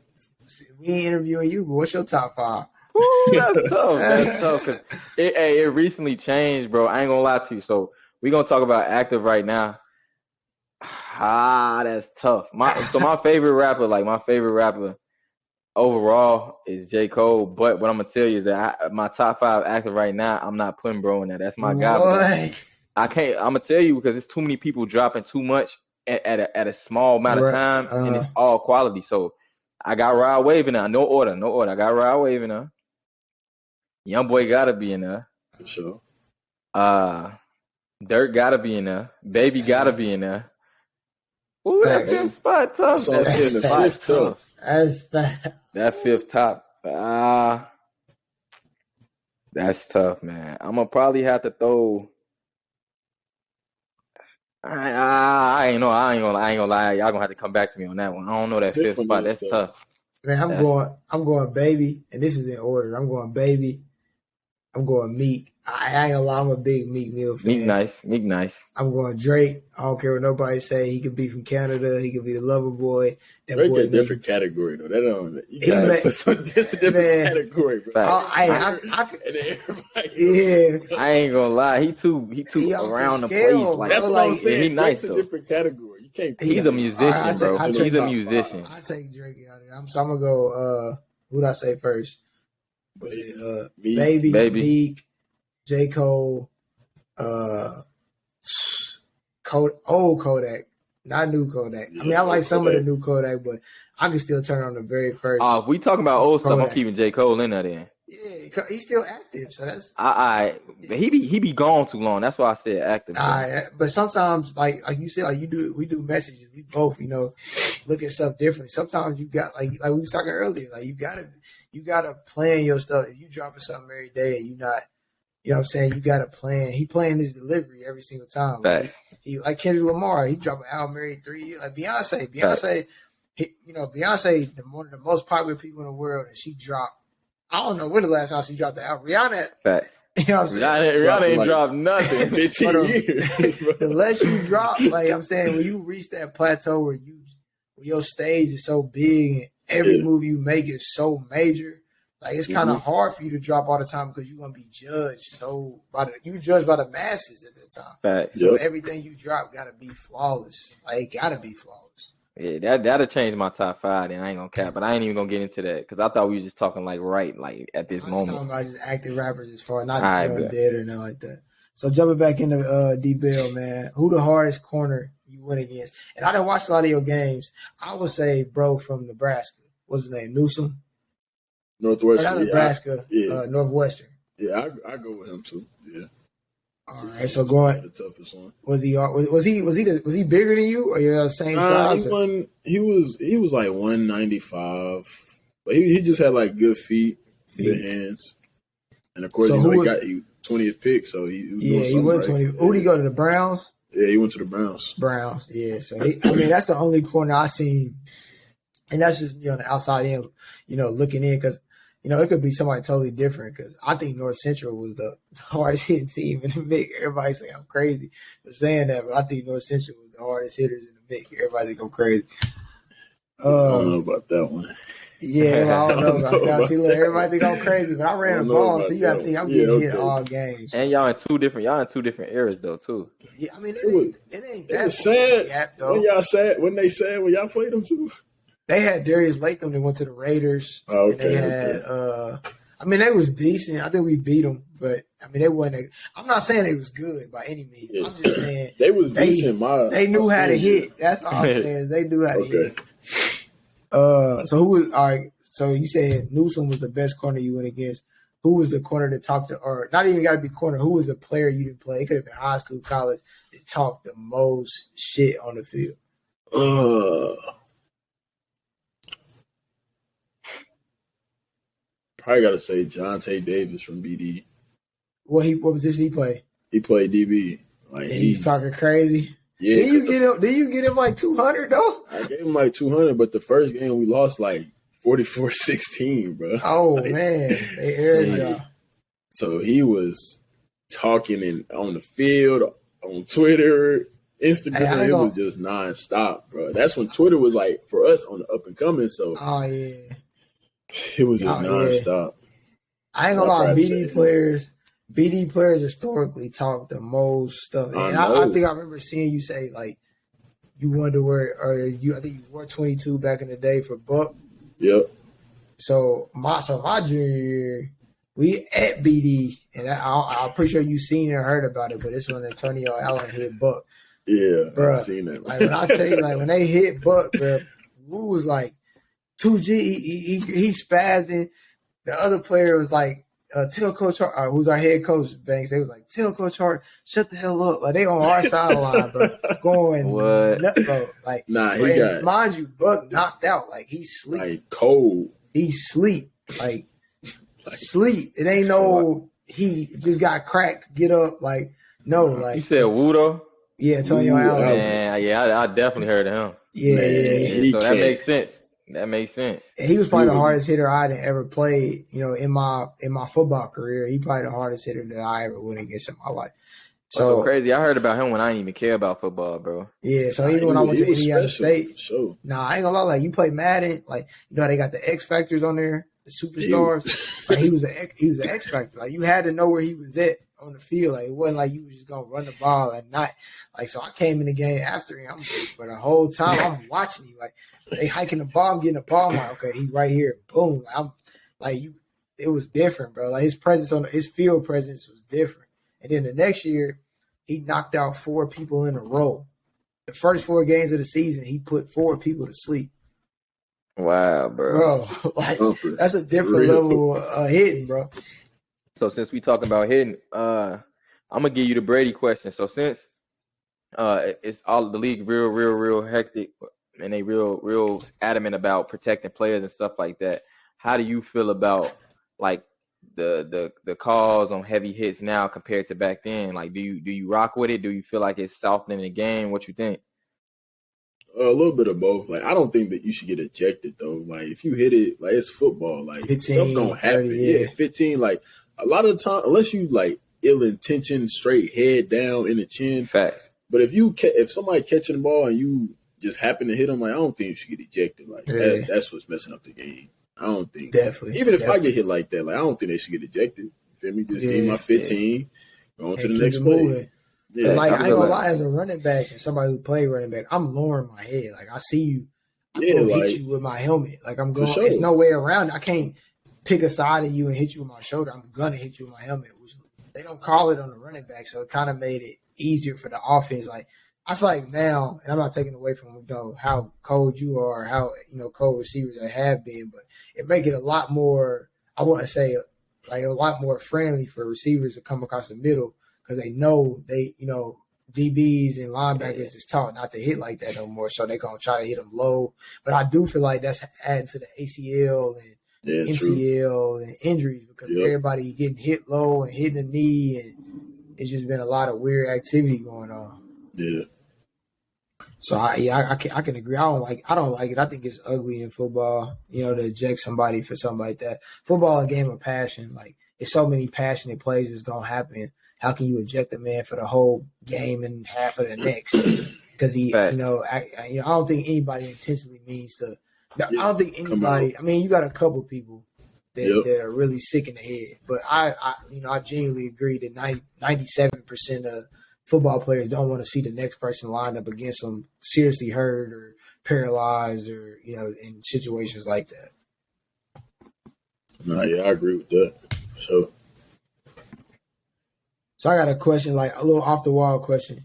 we ain't interviewing you, but what's your top 5? Ooh, that's tough. That's tough. Cause it recently changed, bro. I ain't gonna lie to you. So we gonna talk about active right now. That's tough. My favorite rapper overall is J. Cole. But what I'm gonna tell you is that my top 5 active right now, I'm not putting bro in there. That's my guy. I can't. I'm gonna tell you because there's too many people dropping too much at a small amount of time, and it's all quality. So I got Rod Wave in there. No order. I got Rod Wave in there. Young Boy gotta be in there. For sure. Dirt gotta be in there. Baby gotta be in there. Ooh, that fifth spot tough. That fifth spot tough. That's bad. That fifth top. That's tough, man. I'm gonna probably have to throw. I ain't gonna lie. Y'all gonna have to come back to me on that one. I don't know that fifth spot. That's tough. Man, I'm going Baby, and this is in order. I'm going Baby. I'm going Meek. I ain't gonna lie, I'm a big Meek Mill fan. Meek nice. I'm going Drake. I don't care what nobody say. He could be from Canada. He could be the lover boy. That Drake boy a different category though. That don't. You gotta put some just a different category, bro. I ain't gonna lie. He too around the place. Like that's what I'm saying. He nice though. A different category. You can't. He's a musician, bro. He's a musician. I take Drake out of there. So I'm gonna go. Who'd I say first? Was it Baby, Meek, J. Cole, old Kodak, not new Kodak. I mean, I like some of the new Kodak, but I can still turn on the very first. If we talking about old Kodak stuff, I'm keeping J. Cole in there then. Yeah, he's still active, so that's. He be gone too long. That's why I said active. But sometimes, like you said, like we do messages. We both, look at stuff different. Sometimes you got like we was talking earlier, like you gotta plan your stuff. If you dropping something every day and you not, you know what I'm saying, you gotta plan. He playing his delivery every single time. Like Kendrick Lamar, he dropped an album every 3 years. Like Beyonce, Beyonce, one of the most popular people in the world, and she dropped. I don't know when the last time she dropped the album. Rihanna. You know what I'm saying? Rihanna ain't dropped nothing. 15 years. The less you drop, like I'm saying, when you reach that plateau where your stage is so big and every move you make is so major, like it's kind of hard for you to drop all the time because you're gonna be judged by the masses at that time. So everything you drop gotta be flawless. Like it gotta be flawless. Yeah, that'll change my top 5. Then I ain't gonna cap, but I ain't even gonna get into that because I thought we were just talking like at this moment. Talking about just active rappers as far not dead or nothing like that. So jumping back into D-Bill, man, who the hardest corner you went against? And I didn't watch a lot of your games. I would say bro from Nebraska. What's his name? Newsom? Northwestern. Not Nebraska. Northwestern. Yeah, I go with him too. Yeah. All right, so going the toughest one. Was he bigger than you or you're the same size? He was like 195, but he just had like good feet, good hands, and of course he got 20th pick, so he went 20. Who did he go to, the Browns? Yeah, he went to the Browns. Yeah. So that's the only corner I seen, and that's just me on the outside end, looking in because it could be somebody totally different because I think North Central was the hardest hitting team in the MIC. Everybody say I'm crazy for saying that, but I think North Central was the hardest hitters in the MIC. Everybody think I'm crazy. I don't know about that one. Yeah, I don't know about that. See, look, everybody think I'm crazy, but I ran a ball, so you got to think I'm getting hit all games. And y'all in two different eras though too. Yeah, I mean it ain't that sad. Gap, though. When they sad when y'all played them too. They had Darius Latham that went to the Raiders. Oh, okay. And they had I mean they was decent. I think we beat them, but I mean they wasn't. I'm not saying they was good by any means. Yeah. I'm just saying they was decent. They knew how to hit. That's all I'm saying. They knew how to hit. So who was all right? So you said Newsom was the best corner you went against. Who was the corner that talked to, or not even got to be corner? Who was the player you didn't play? It could have been high school, college that talked the most shit on the field. Probably got to say Jonte Davis from BD. What position he play? He played DB. Like he's talking crazy. Yeah. Did you get him like 200 though? I gave him like 200, but the first game we lost like 44-16, bro. Oh man, they aired y'all. So he was talking on the field, on Twitter, Instagram. It was just nonstop, bro. That's when Twitter was like for us on the up and coming. So it was just nonstop. Yeah. I ain't gonna lie, BD players historically talk the most stuff. And I think I remember seeing you say like you wanted to wear, I think you wore 22 back in the day for Buck. Yep. So my junior year, we at BD, and I'm pretty sure you seen and heard about it, but it's when Antonio Allen hit Buck. Yeah, bruh, I've seen that. Like when I tell you, like when they hit Buck, bro, Lou was like 2G, he spazzing. The other player was like, tell Coach Hart, who's our head coach, Banks, they was like, tell Coach Hart, shut the hell up. Like, they on our sideline, bro, going nuts, bro. Like, mind you, Buck knocked out. Like, he sleep. Like, cold. He sleep. Like sleep. It ain't no, he just got cracked, get up. Like, no. Like, you said Wudo? Yeah, Antonio Allen. Man, yeah, I definitely heard of him. Yeah. So that makes sense. That makes sense. And he was probably the hardest hitter I'd ever played, in my football career. He probably the hardest hitter that I ever went against in my life. So crazy. I heard about him when I didn't even care about football, bro. Yeah, so even when I went to Indiana State, I ain't gonna lie, like you play Madden, like they got the X Factors on there, the superstars. Like he was an X Factor. Like you had to know where he was at on the field. Like it wasn't like you was just gonna run the ball and not like. So I came in the game after him, but the whole time I'm watching him. Like they hiking the ball, I'm getting the ball. I'm like, okay, he right here, boom. I'm like you. It was different, bro. Like his presence his field presence was different. And then the next year, he knocked out 4 people in a row. The first 4 games of the season, he put 4 people to sleep. Wow, bro. Like that's a different level of hitting, bro. So since we talking about hitting, I'm gonna give you the Brady question. So since it's all the league real hectic and they real adamant about protecting players and stuff like that, how do you feel about like the calls on heavy hits now compared to back then? Like, do you rock with it? Do you feel like it's softening the game? What you think? A little bit of both. Like, I don't think that you should get ejected though. Like, if you hit it, like it's football. Like 15, stuff don't happen. 30, yeah, 15. Like a lot of the time, unless you like ill intention, straight head down in the chin. Facts. But if somebody catching the ball and you just happen to hit them, like I don't think you should get ejected. Like that's what's messing up the game. I don't think. Definitely. Even if I get hit like that, like I don't think they should get ejected. You feel me? Just give my 15, go on to the next play. Yeah, like I ain't gonna lie, as a running back and somebody who play running back, I'm lowering my head. Like I see you, I'm gonna hit you with my helmet. Like I'm going. There's no way around it. I can't pick a side of you and hit you with my shoulder. I'm gonna hit you with my helmet. Which they don't call it on the running back, so it kind of made it easier for the offense. Like I feel like now, and I'm not taking away from how cold you are, how cold receivers that have been, but it make it a lot more. I wouldn't say like a lot more friendly for receivers to come across the middle. Because they know DBs and linebackers is taught not to hit like that no more, so they're going to try to hit them low. But I do feel like that's adding to the ACL and MCL and injuries because everybody getting hit low and hitting the knee, and it's just been a lot of weird activity going on. Yeah. So I can agree. I don't like it. I think it's ugly in football, to eject somebody for something like that. Football is a game of passion. Like, it's so many passionate plays that's gonna happen. How can you eject a man for the whole game and half of the next? Because I don't think anybody intentionally means to. I don't think anybody. I mean, you got a couple people that are really sick in the head, but I genuinely agree that 97% of football players don't want to see the next person lined up against them seriously hurt or paralyzed or, in situations like that. No, yeah, I agree with that. So I got a question, like a little off the wall question.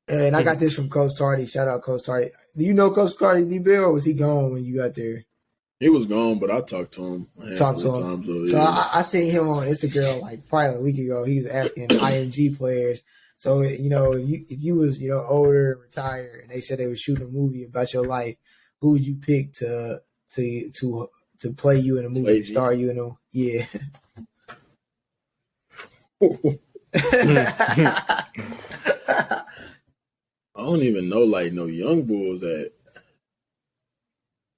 And I got this from Coach Tardy. Shout out Coach Tardy. Do you know Coach Tardy D-Bill, or was he gone when you got there? He was gone, but I talked to him. So I seen him on Instagram like probably a week ago. He was asking IMG players. So, if you was, older, retired, and they said they were shooting a movie about your life, who would you pick to play you in a movie, to star you in a yeah. I don't even know like no young bulls that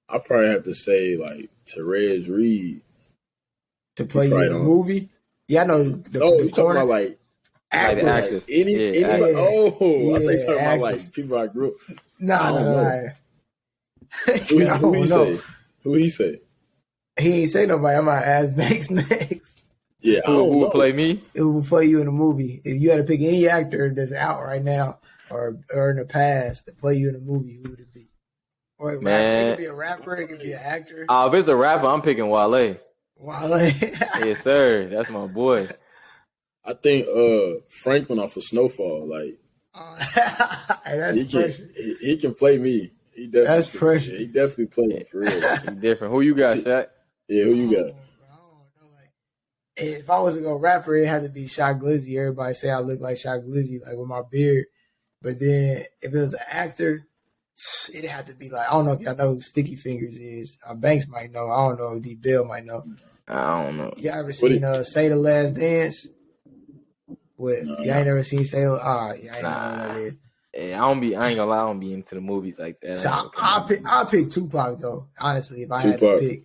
I probably have to say like Terez Reed to play you in a movie. Yeah, I know. You talking about like actors? I think you're talking about like people I grew up. No. Who he say? He ain't say nobody. I'm gonna ask Banks next. Yeah, who would play me? Who would play you in a movie? If you had to pick any actor that's out right now or in the past to play you in a movie, who would it be? Or a rapper. It could be a rapper. It could be an actor. If it's a rapper, I'm picking Wale. Wale. Yes, sir. That's my boy. I think Franklin off of Snowfall. Like, that's pressure. He can play me. That's pressure. He definitely play me for real. He's different. Who you got, Shaq? Yeah, who you got? If I was to go rapper, it had to be Shaq Glizzy. Everybody say I look like Shaq Glizzy, like with my beard. But then if it was an actor, it had to be like, I don't know if y'all know who Sticky Fingers is. Banks might know. I don't know if D. Bill might know. I don't know. Y'all ever seen Say the Last Dance? Y'all ain't never seen Say the I ain't know what that is. Yeah, I ain't gonna lie, I don't be into the movies like that. So I'll pick Tupac though. Honestly, if I had to pick,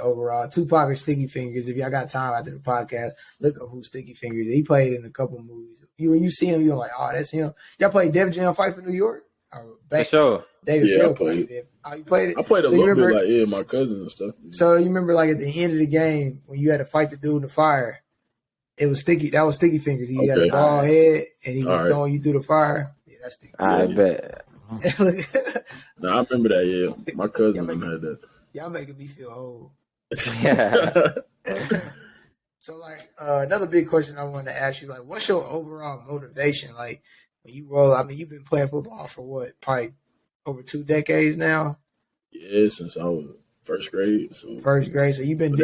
overall, Tupac or Sticky Fingers. If y'all got time after the podcast, look up who Sticky Fingers is. He played in a couple movies. When you see him, you're like, oh, that's him. Y'all played Def Jam Fight for New York? For sure. David Bill played it. Oh, you played it? I played a little bit, like my cousin and stuff. So you remember, like at the end of the game when you had to fight the dude in the fire, it was Sticky. That was Sticky Fingers. He had a bald head and he was throwing you through the fire. Yeah, that's Sticky. I bet. I remember that. Yeah, my cousin had that. Y'all making me feel old. Yeah. So, like, another big question I wanted to ask you, like, what's your overall motivation? Like, when you roll, I mean, you've been playing football for what, probably over 2 decades now? Yeah, since I was first grade. So you've been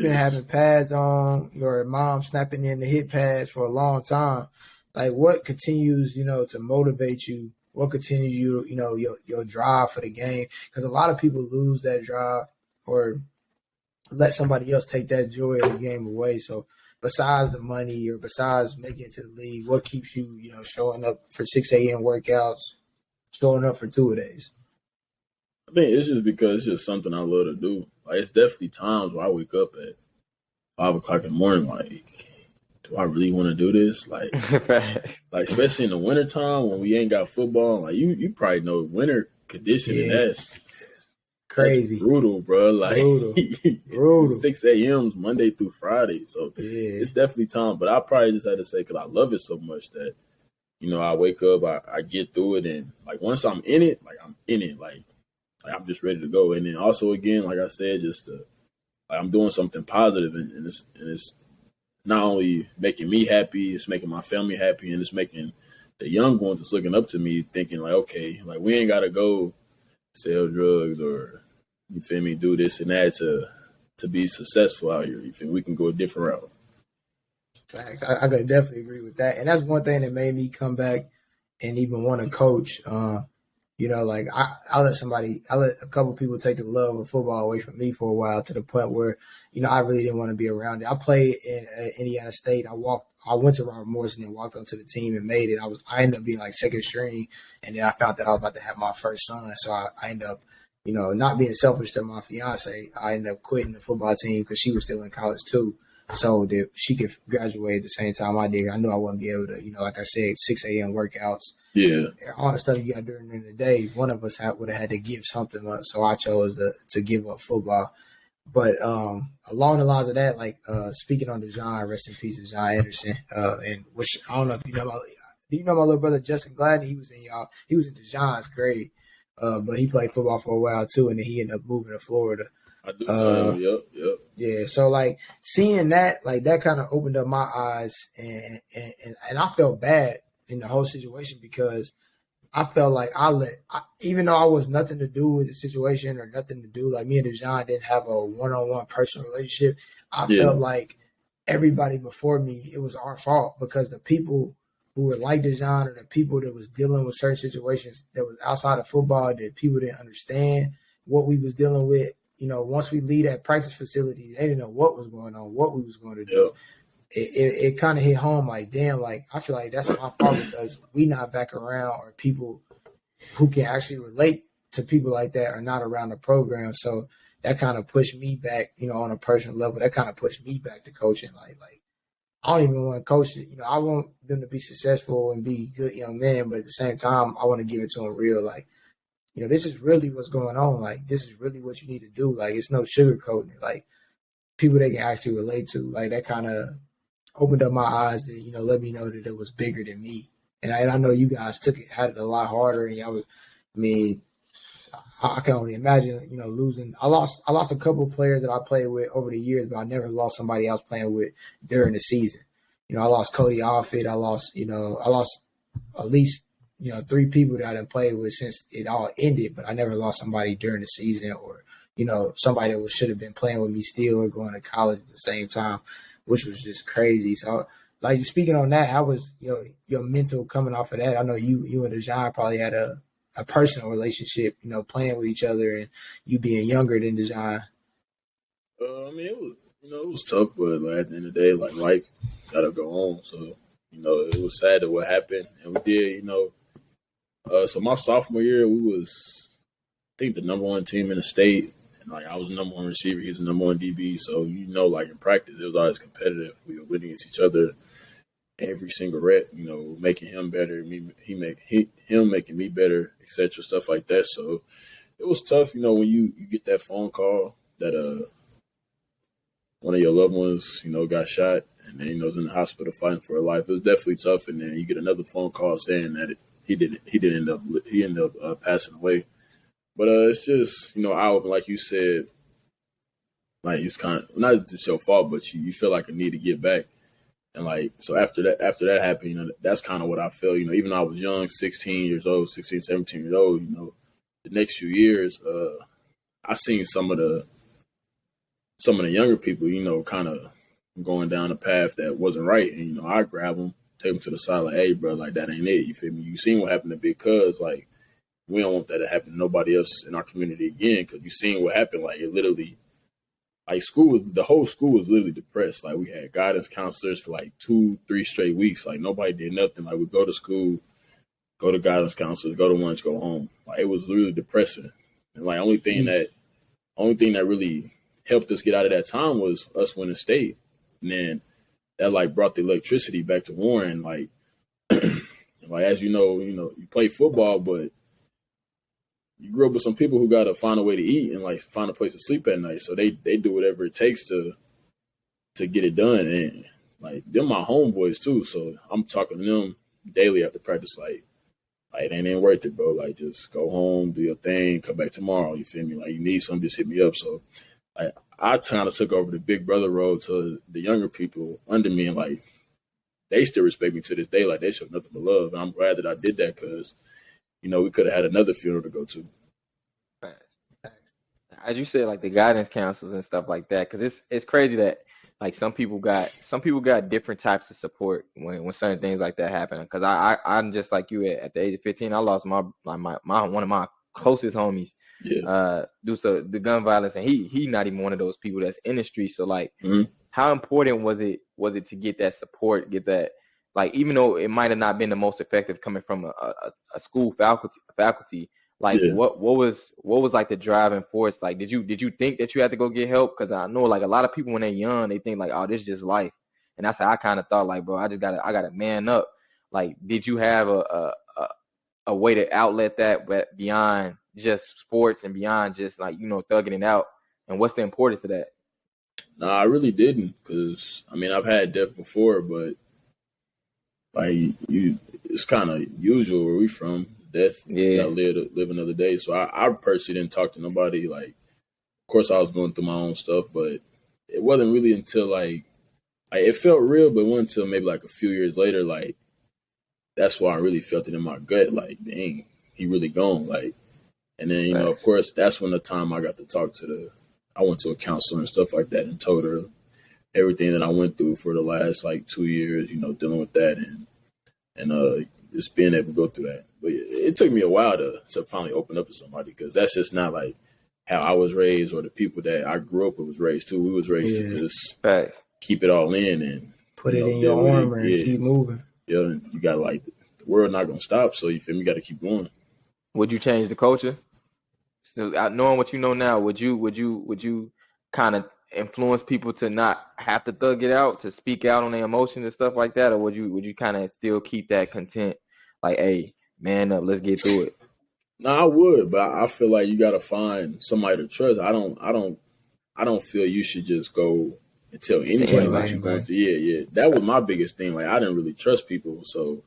having pads on, your mom snapping in the hit pads for a long time. Like, what continues, to motivate you? What continues you, your drive for the game? Because a lot of people lose that drive or let somebody else take that joy of the game away. So besides the money or besides making it to the league, what keeps you, showing up for 6 a.m. workouts, showing up for 2-a-days? I think it's just because it's just something I love to do. Like, it's definitely times where I wake up at 5 o'clock in the morning, like, do I really want to do this? Like, especially in the wintertime when we ain't got football. Like, you probably know winter conditioning, that's crazy. That's brutal, bro. Like, brutal. 6 a.m.s Monday through Friday. So it's definitely time. But I probably just had to say, because I love it so much that, I wake up, I get through it. And, like, once I'm in it, like, I'm in it. Like I'm just ready to go. And then also, again, like I said, just I'm doing something positive, and it's not only making me happy, it's making my family happy, and it's making the young ones that's looking up to me thinking like, okay, like we ain't got to go sell drugs or, you feel me, do this and that to be successful out here. You feel me? We can go a different route. Facts. I could definitely agree with that. And that's one thing that made me come back and even want to coach. Like I let a couple people take the love of football away from me for a while, to the point where, I really didn't want to be around it. I played in Indiana State. I walked I went to Robert Morrison and walked up to the team and made it. I ended up being like second string, and then I found that I was about to have my first son, so I ended up, not being selfish to my fiance. I ended up quitting the football team because she was still in college too, so that she could graduate at the same time I did. I knew I wouldn't be able to, like I said, 6 a.m. workouts. Yeah. All the stuff you got during the day, one of us would have had to give something up, so I chose to give up football. But along the lines of that, like speaking on DeJohn, rest in peace, DeJohn Anderson, and which I don't know if you know do you know my little brother Justin Gladney? He was in DeJohn's grade, but he played football for a while too, and then he ended up moving to Florida. I do. Yep. Yeah, so like seeing that, like that kind of opened up my eyes, and I felt bad in the whole situation because I felt like even though I was nothing to do with the situation or nothing to do, like me and DeJohn didn't have a one-on-one personal relationship. I felt like everybody before me, it was our fault because the people who were like DeJohn or the people that was dealing with certain situations that was outside of football that people didn't understand what we was dealing with. Once we leave that practice facility, they didn't know what was going on, what we was going to do. It kind of hit home like, damn, like I feel like that's my fault because we not back around or people who can actually relate to people like that are not around the program. So that kind of pushed me back, on a personal level. That kind of pushed me back to coaching. Like I don't even want to coach it. I want them to be successful and be good young men, but at the same time, I want to give it to them real. Like, this is really what's going on. Like, this is really what you need to do. Like, it's no sugarcoating it. Like, people they can actually relate to. Like, that kind of opened up my eyes that, let me know that it was bigger than me. And I know you guys had it a lot harder. And I can only imagine, losing. I lost a couple of players that I played with over the years, but I never lost somebody else playing with during the season. I lost Cody Offit. I lost at least, 3 people that I done played with since it all ended, but I never lost somebody during the season or, somebody that should have been playing with me still or going to college at the same time, which was just crazy. So, like, speaking on that, how was, your mental coming off of that? I know you and DeJohn probably had a personal relationship, playing with each other and you being younger than DeJohn. It was, it was tough, but like, at the end of the day, like life got to go on. So, it was sad that what happened. And we did, so my sophomore year, we was, I think, the number 1 team in the state. And like I was the number 1 receiver, he's the number 1 DB. So, like in practice, it was always competitive. We were winning against each other every single rep, making him better, him making me better, etc., stuff like that. So it was tough, when you get that phone call that one of your loved ones, got shot and then, was in the hospital fighting for her life. It was definitely tough. And then you get another phone call saying that he ended up passing away. But it's just, like you said, like it's kind of not just your fault, but you feel like a need to get back. And like, so after that happened, that's kind of what I felt, even though I was young, 16 years old, 16, 17 years old, the next few years, I seen some of the younger people, kind of going down a path that wasn't right. And, I grab them, take them to the side, like, hey, bro, like, that ain't it. You feel me? You seen what happened to Big Cuz, like, we don't want that to happen to nobody else in our community again, because you seen what happened. Like, it literally, like, the whole school was literally depressed. Like, we had guidance counselors for like 2-3 straight weeks. Like, nobody did nothing. Like, we go to school, go to guidance counselors, go to lunch, go home. Like, it was really depressing. And like, only thing that really helped us get out of that time was us winning state. And then that like brought the electricity back to Warren. Like, like as you play football, but you grew up with some people who got to find a way to eat and like find a place to sleep at night. So they do whatever it takes to get it done. And like, they're my homeboys too. So I'm talking to them daily after practice. Like it ain't worth it, bro. Like, just go home, do your thing, come back tomorrow. You feel me? Like, you need something, just hit me up. So I kind of took over the big brother role to the younger people under me, and like, they still respect me to this day. Like, they show nothing but love. And I'm glad that I did that because, we could have had another funeral to go to. As you said, like the guidance counselors and stuff like that, because it's crazy that like some people got different types of support when certain things like that happen. Because I'm just like you at the age of 15, I lost my one of my closest homies due to the gun violence, and he not even one of those people that's in the street. So like, how important was it was it to get that support, get that, like, even though it might have not been the most effective coming from a school faculty, like Yeah. what was like the driving force? Like, did you think that you had to go get help? Because I know like a lot of people when they're young, they think like, oh, this is just life. And that's how I kind of thought, like, bro, I gotta man up. Like, did you have a way to outlet that beyond just sports and beyond just like, thugging it out? And what's the importance of that? Nah, I really didn't, because I mean I've had death before, but like it's kind of usual where we from. Death, you Yeah, gotta live another day. So I personally didn't talk to nobody. Like, of course, I was going through my own stuff, but it wasn't really until like it felt real, but it wasn't until maybe like a few years later, like that's why I really felt it in my gut. Like, dang, he really gone. Like, and then of facts. course, that's when the time I got to talk to I went to a counselor and stuff like that, and told her everything that I went through for the last like 2 years, dealing with that and just being able to go through that. But it took me a while to finally open up to somebody, because that's just not like how I was raised or the people that I grew up with was raised too. We was raised to just Facts. keep it all in and Put it in deal your with it. armor and keep moving. Yeah, and you got like the world not gonna stop, so you feel me? You got to keep going. Would you change the culture? So, knowing what you know now, would you kind of influence people to not have to thug it out, to speak out on their emotions and stuff like that, or would you kind of still keep that content, like, hey, man up, let's get through it? No, I would, but I feel like you got to find somebody to trust. I don't feel you should just go and tell To anybody what anybody. you're going through. Yeah. That was my biggest thing. Like, I didn't really trust people, so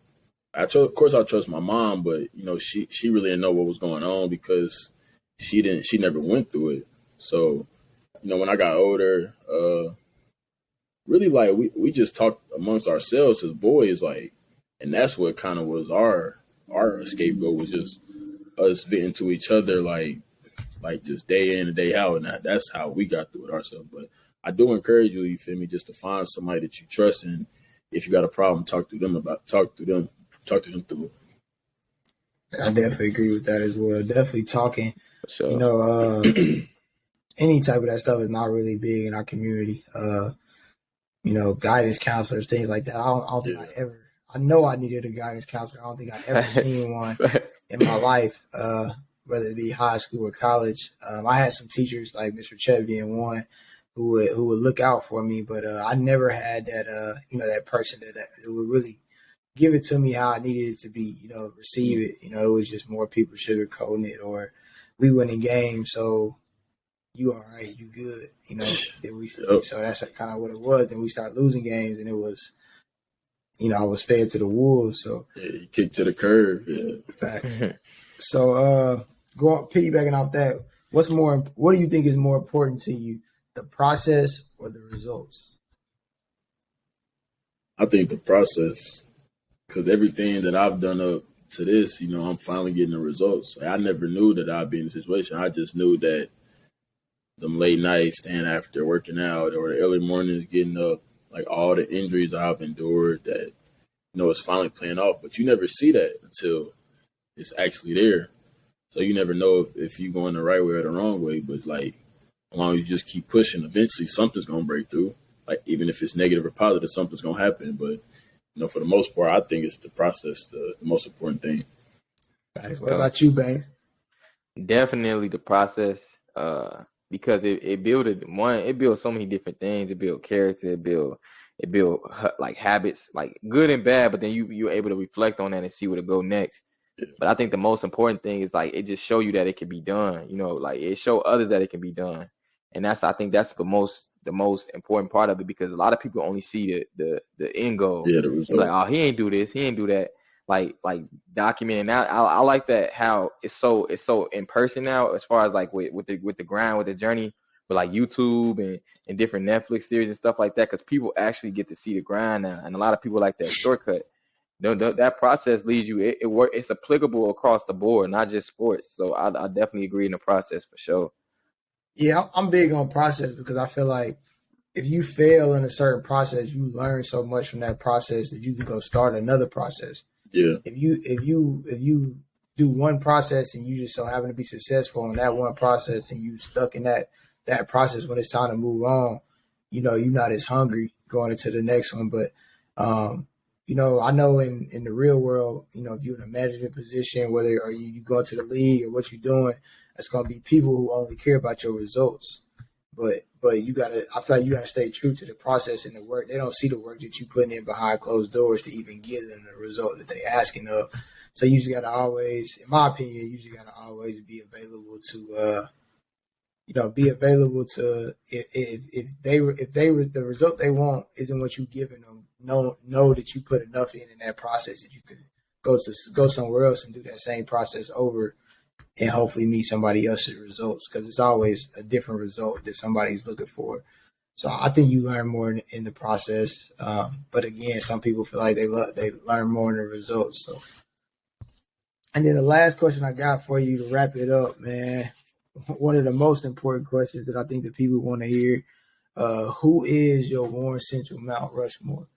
of course I trust my mom, but she really didn't know what was going on, because she never went through it. So when I got older, really, like, we just talked amongst ourselves as boys, like, and that's what kind of was our scapegoat, was just us venting to each other, like just day in and day out, and that's how we got through it ourselves. But I do encourage you, you feel me, just to find somebody that you trust, and if you got a problem, talk to them through it. I definitely agree with that as well. Definitely talking. For sure. Any type of that stuff is not really big in our community. Guidance counselors, things like that. I don't think I know I needed a guidance counselor. I don't think I ever seen one in my life, whether it be high school or college. I had some teachers, like Mr. Chet being one, who would look out for me, but I never had that that person that would really give it to me how I needed it to be, receive it. It was just more people sugarcoating it, or we winning games, so you all right, you good, so that's kind of what it was. Then we start losing games, and it was, I was fed to the wolves. So you kicked to the curb. Yeah. Facts. So piggybacking off that, what do you think is more important to you, the process or the results? I think the process, because everything that I've done up to this, I'm finally getting the results. I never knew that I'd be in a situation. I just knew that them late nights, staying after working out, or the early mornings getting up, like all the injuries I've endured, that it's finally paying off. But you never see that until it's actually there. So you never know if you're going the right way or the wrong way. But like, as long as you just keep pushing, eventually something's gonna break through. Like, even if it's negative or positive, something's gonna happen. But for the most part, I think it's the process, the most important thing. What about you, Bang? Definitely the process, because it builds so many different things. It builds character, it build like habits, like good and bad. But then you're able to reflect on that and see where to go next. Yeah. But I think the most important thing is, like, it just show you that it can be done. Like, it show others that it can be done, and I think that's the most important part of it, because a lot of people only see the end goal. Yeah, the result. Like, oh, he ain't do this, he ain't do that. Like documenting that. I like that, how it's so in person now, as far as like with the grind, with the journey, with like YouTube and different Netflix series and stuff like that, because people actually get to see the grind now, and a lot of people like that shortcut. That process leads you. It's applicable across the board, not just sports. So I definitely agree in the process for sure. Yeah, I'm big on process, because I feel like if you fail in a certain process, you learn so much from that process that you can go start another process. Yeah. If you do one process and you just so happen to be successful in that one process, and you stuck in that process, when it's time to move on, you're not as hungry going into the next one. But, you know, I know in the real world, you know, if you're in a management position, whether or you go into the league or what you're doing, it's going to be people who only care about your results. But you gotta, I feel like you gotta stay true to the process and the work. They don't see the work that you putting in behind closed doors to even give them the result that they asking of. So you just gotta always, in my opinion, you just gotta always be available to, you know, be available to if the result they want isn't what you giving them. Know that you put enough in that process that you could go somewhere else and do that same process over and hopefully meet somebody else's results, because it's always a different result that somebody's looking for. So I think you learn more in the process. But again, some people feel like they learn more in the results. So, and then the last question I got for you to wrap it up, man, one of the most important questions that I think that people want to hear, who is your Warren Central Mount Rushmore?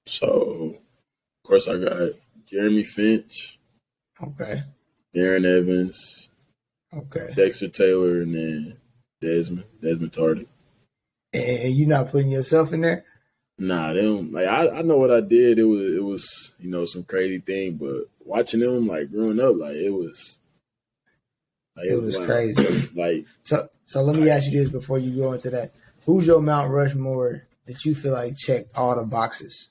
So, of course, I got Jeremy Finch. Okay. Darren Evans. Okay. Dexter Taylor, and then Desmond Tardy. And you not putting yourself in there? Nah, they don't. Like I know what I did. It was you know, some crazy thing, but watching them like growing up, like it was crazy. Like so let me ask you this before you go into that. Who's your Mount Rushmore that you feel like checked all the boxes?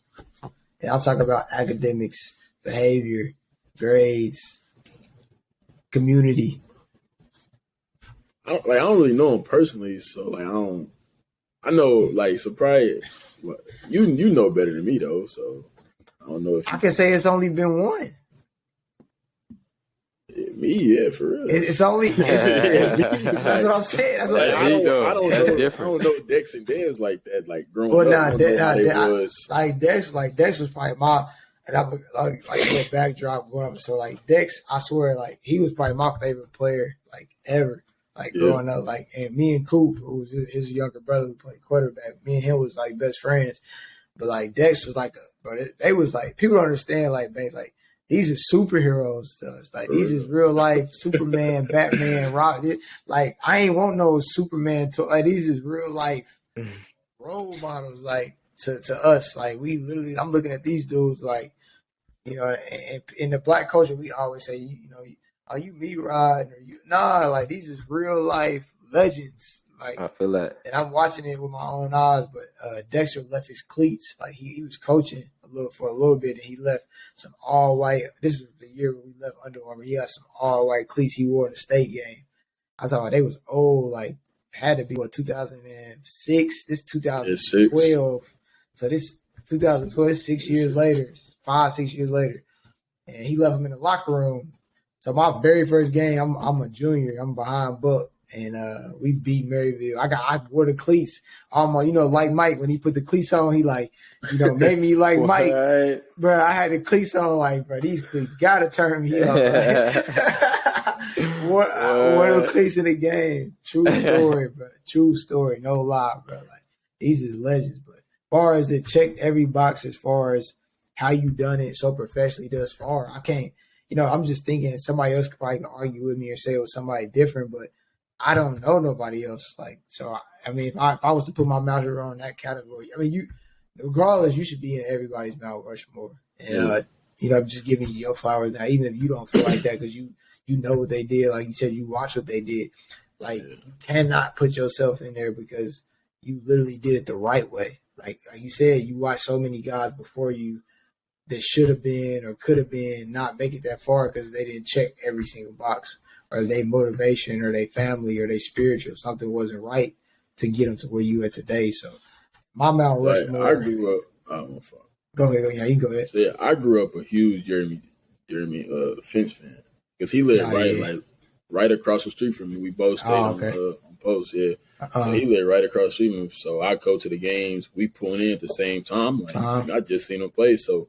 And I'm talking about academics, behavior, grades, community. I don't really know him personally, so like I know like so probably you know better than me though, so I don't know if I can say it's only been one. Me, for real. It's only that's what I'm saying. That's what I don't know Dex and Dan's like that. Like growing up, Dex was probably my, and I'm like a little backdrop going up. So like Dex, I swear, like he was probably my favorite player like ever. Like growing up, like, and me and Coop, who was his younger brother who played quarterback, me and him was like best friends. But like Dex was like they was like, people don't understand, like, man, like these are superheroes to us. Like these is real life Superman, Batman, Rock. Like I ain't want no Superman to, like these is real life role models, like to us. Like we literally, I'm looking at these dudes like, you know, and in the black culture, we always say, you know, are you me riding? Or you like these is real life legends. Like I feel that. And I'm watching it with my own eyes, but Dexter left his cleats. Like he was coaching for a little bit, and he left some all white. This was the year when we left Under Armour. He had some all white cleats he wore in the state game. I was talking about they was old, like had to be 2006. This 2012. So this 2012, 6 years later, 5-6 years later, and he left him in the locker room. So my very first game, I'm a junior. I'm behind Buck, and we beat Maryville. I wore the cleats. You know, like Mike, when he put the cleats on, he like, you know, made me like Mike. Bro, I had the cleats on, like, bro, these cleats gotta turn me up. Wore the cleats in the game. True story, bro. True story. No lie, bro. Like these is legends. But as far as to check every box, as far as how you done it so professionally thus far, I can't. You know, I'm just thinking somebody else could probably argue with me or say it was somebody different, but I don't know nobody else. Like, so I mean, if I was to put my mouth around that category, I mean, regardless, you should be in everybody's Mount Rushmore. And you know, I'm just giving you your flowers now, even if you don't feel like that, because you know what they did. Like you said, you watch what they did. Like you cannot put yourself in there because you literally did it the right way. Like you said, you watched so many guys before you that should have been or could have been not make it that far because they didn't check every single box, or their motivation or their family or their spiritual, something wasn't right to get them to where you at today. So my Mount Rushmore. I grew up. Go ahead. Yeah, you go ahead. So yeah, I grew up a huge Jeremy Finch fan because he lived right across the street from me. We both stayed on post. Yeah, so he lived right across the street from me. So I go to the games. We pull in at the same time. Like I just seen him play. So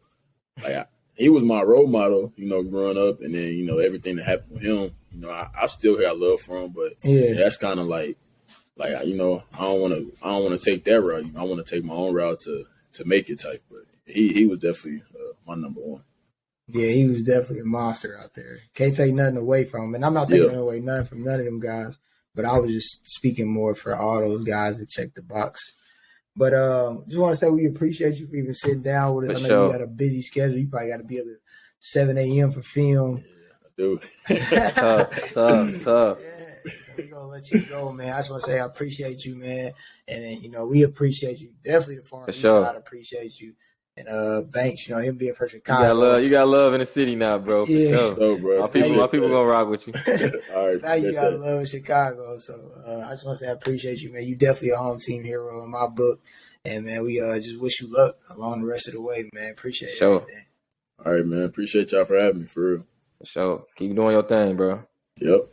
like he was my role model, you know, growing up, and then you know everything that happened with him. You know, I still got love for him, but that's kind of like you know, I don't want to take that route. You know, I want to take my own route to make it type. But he was definitely my number one. Yeah, he was definitely a monster out there. Can't take nothing away from him, and I'm not taking away nothing from none of them guys. But I was just speaking more for all those guys that check the box. But just want to say we appreciate you for even sitting down with us. For I know you sure. got a busy schedule. You probably got to be up at 7 a.m. for film. Dude. Tough. Yeah, we're going to let you go, man. I just want to say I appreciate you, man. And then, you know, we appreciate you. Definitely the Far For East-Side sure. appreciate you. And Banks, you know, him being from You Chicago. got love in the city now, bro. For Yeah. sure. No, bro. My Appreciate people that. gonna rock with you. All right. Now you bet got that. love in Chicago. So I just want to say I appreciate you, man. You definitely a home team hero in my book. And, man, we just wish you luck along the rest of the way, man. Appreciate For sure. everything. All right, man. Appreciate y'all for having me, for real. For sure. Keep doing your thing, bro. Yep.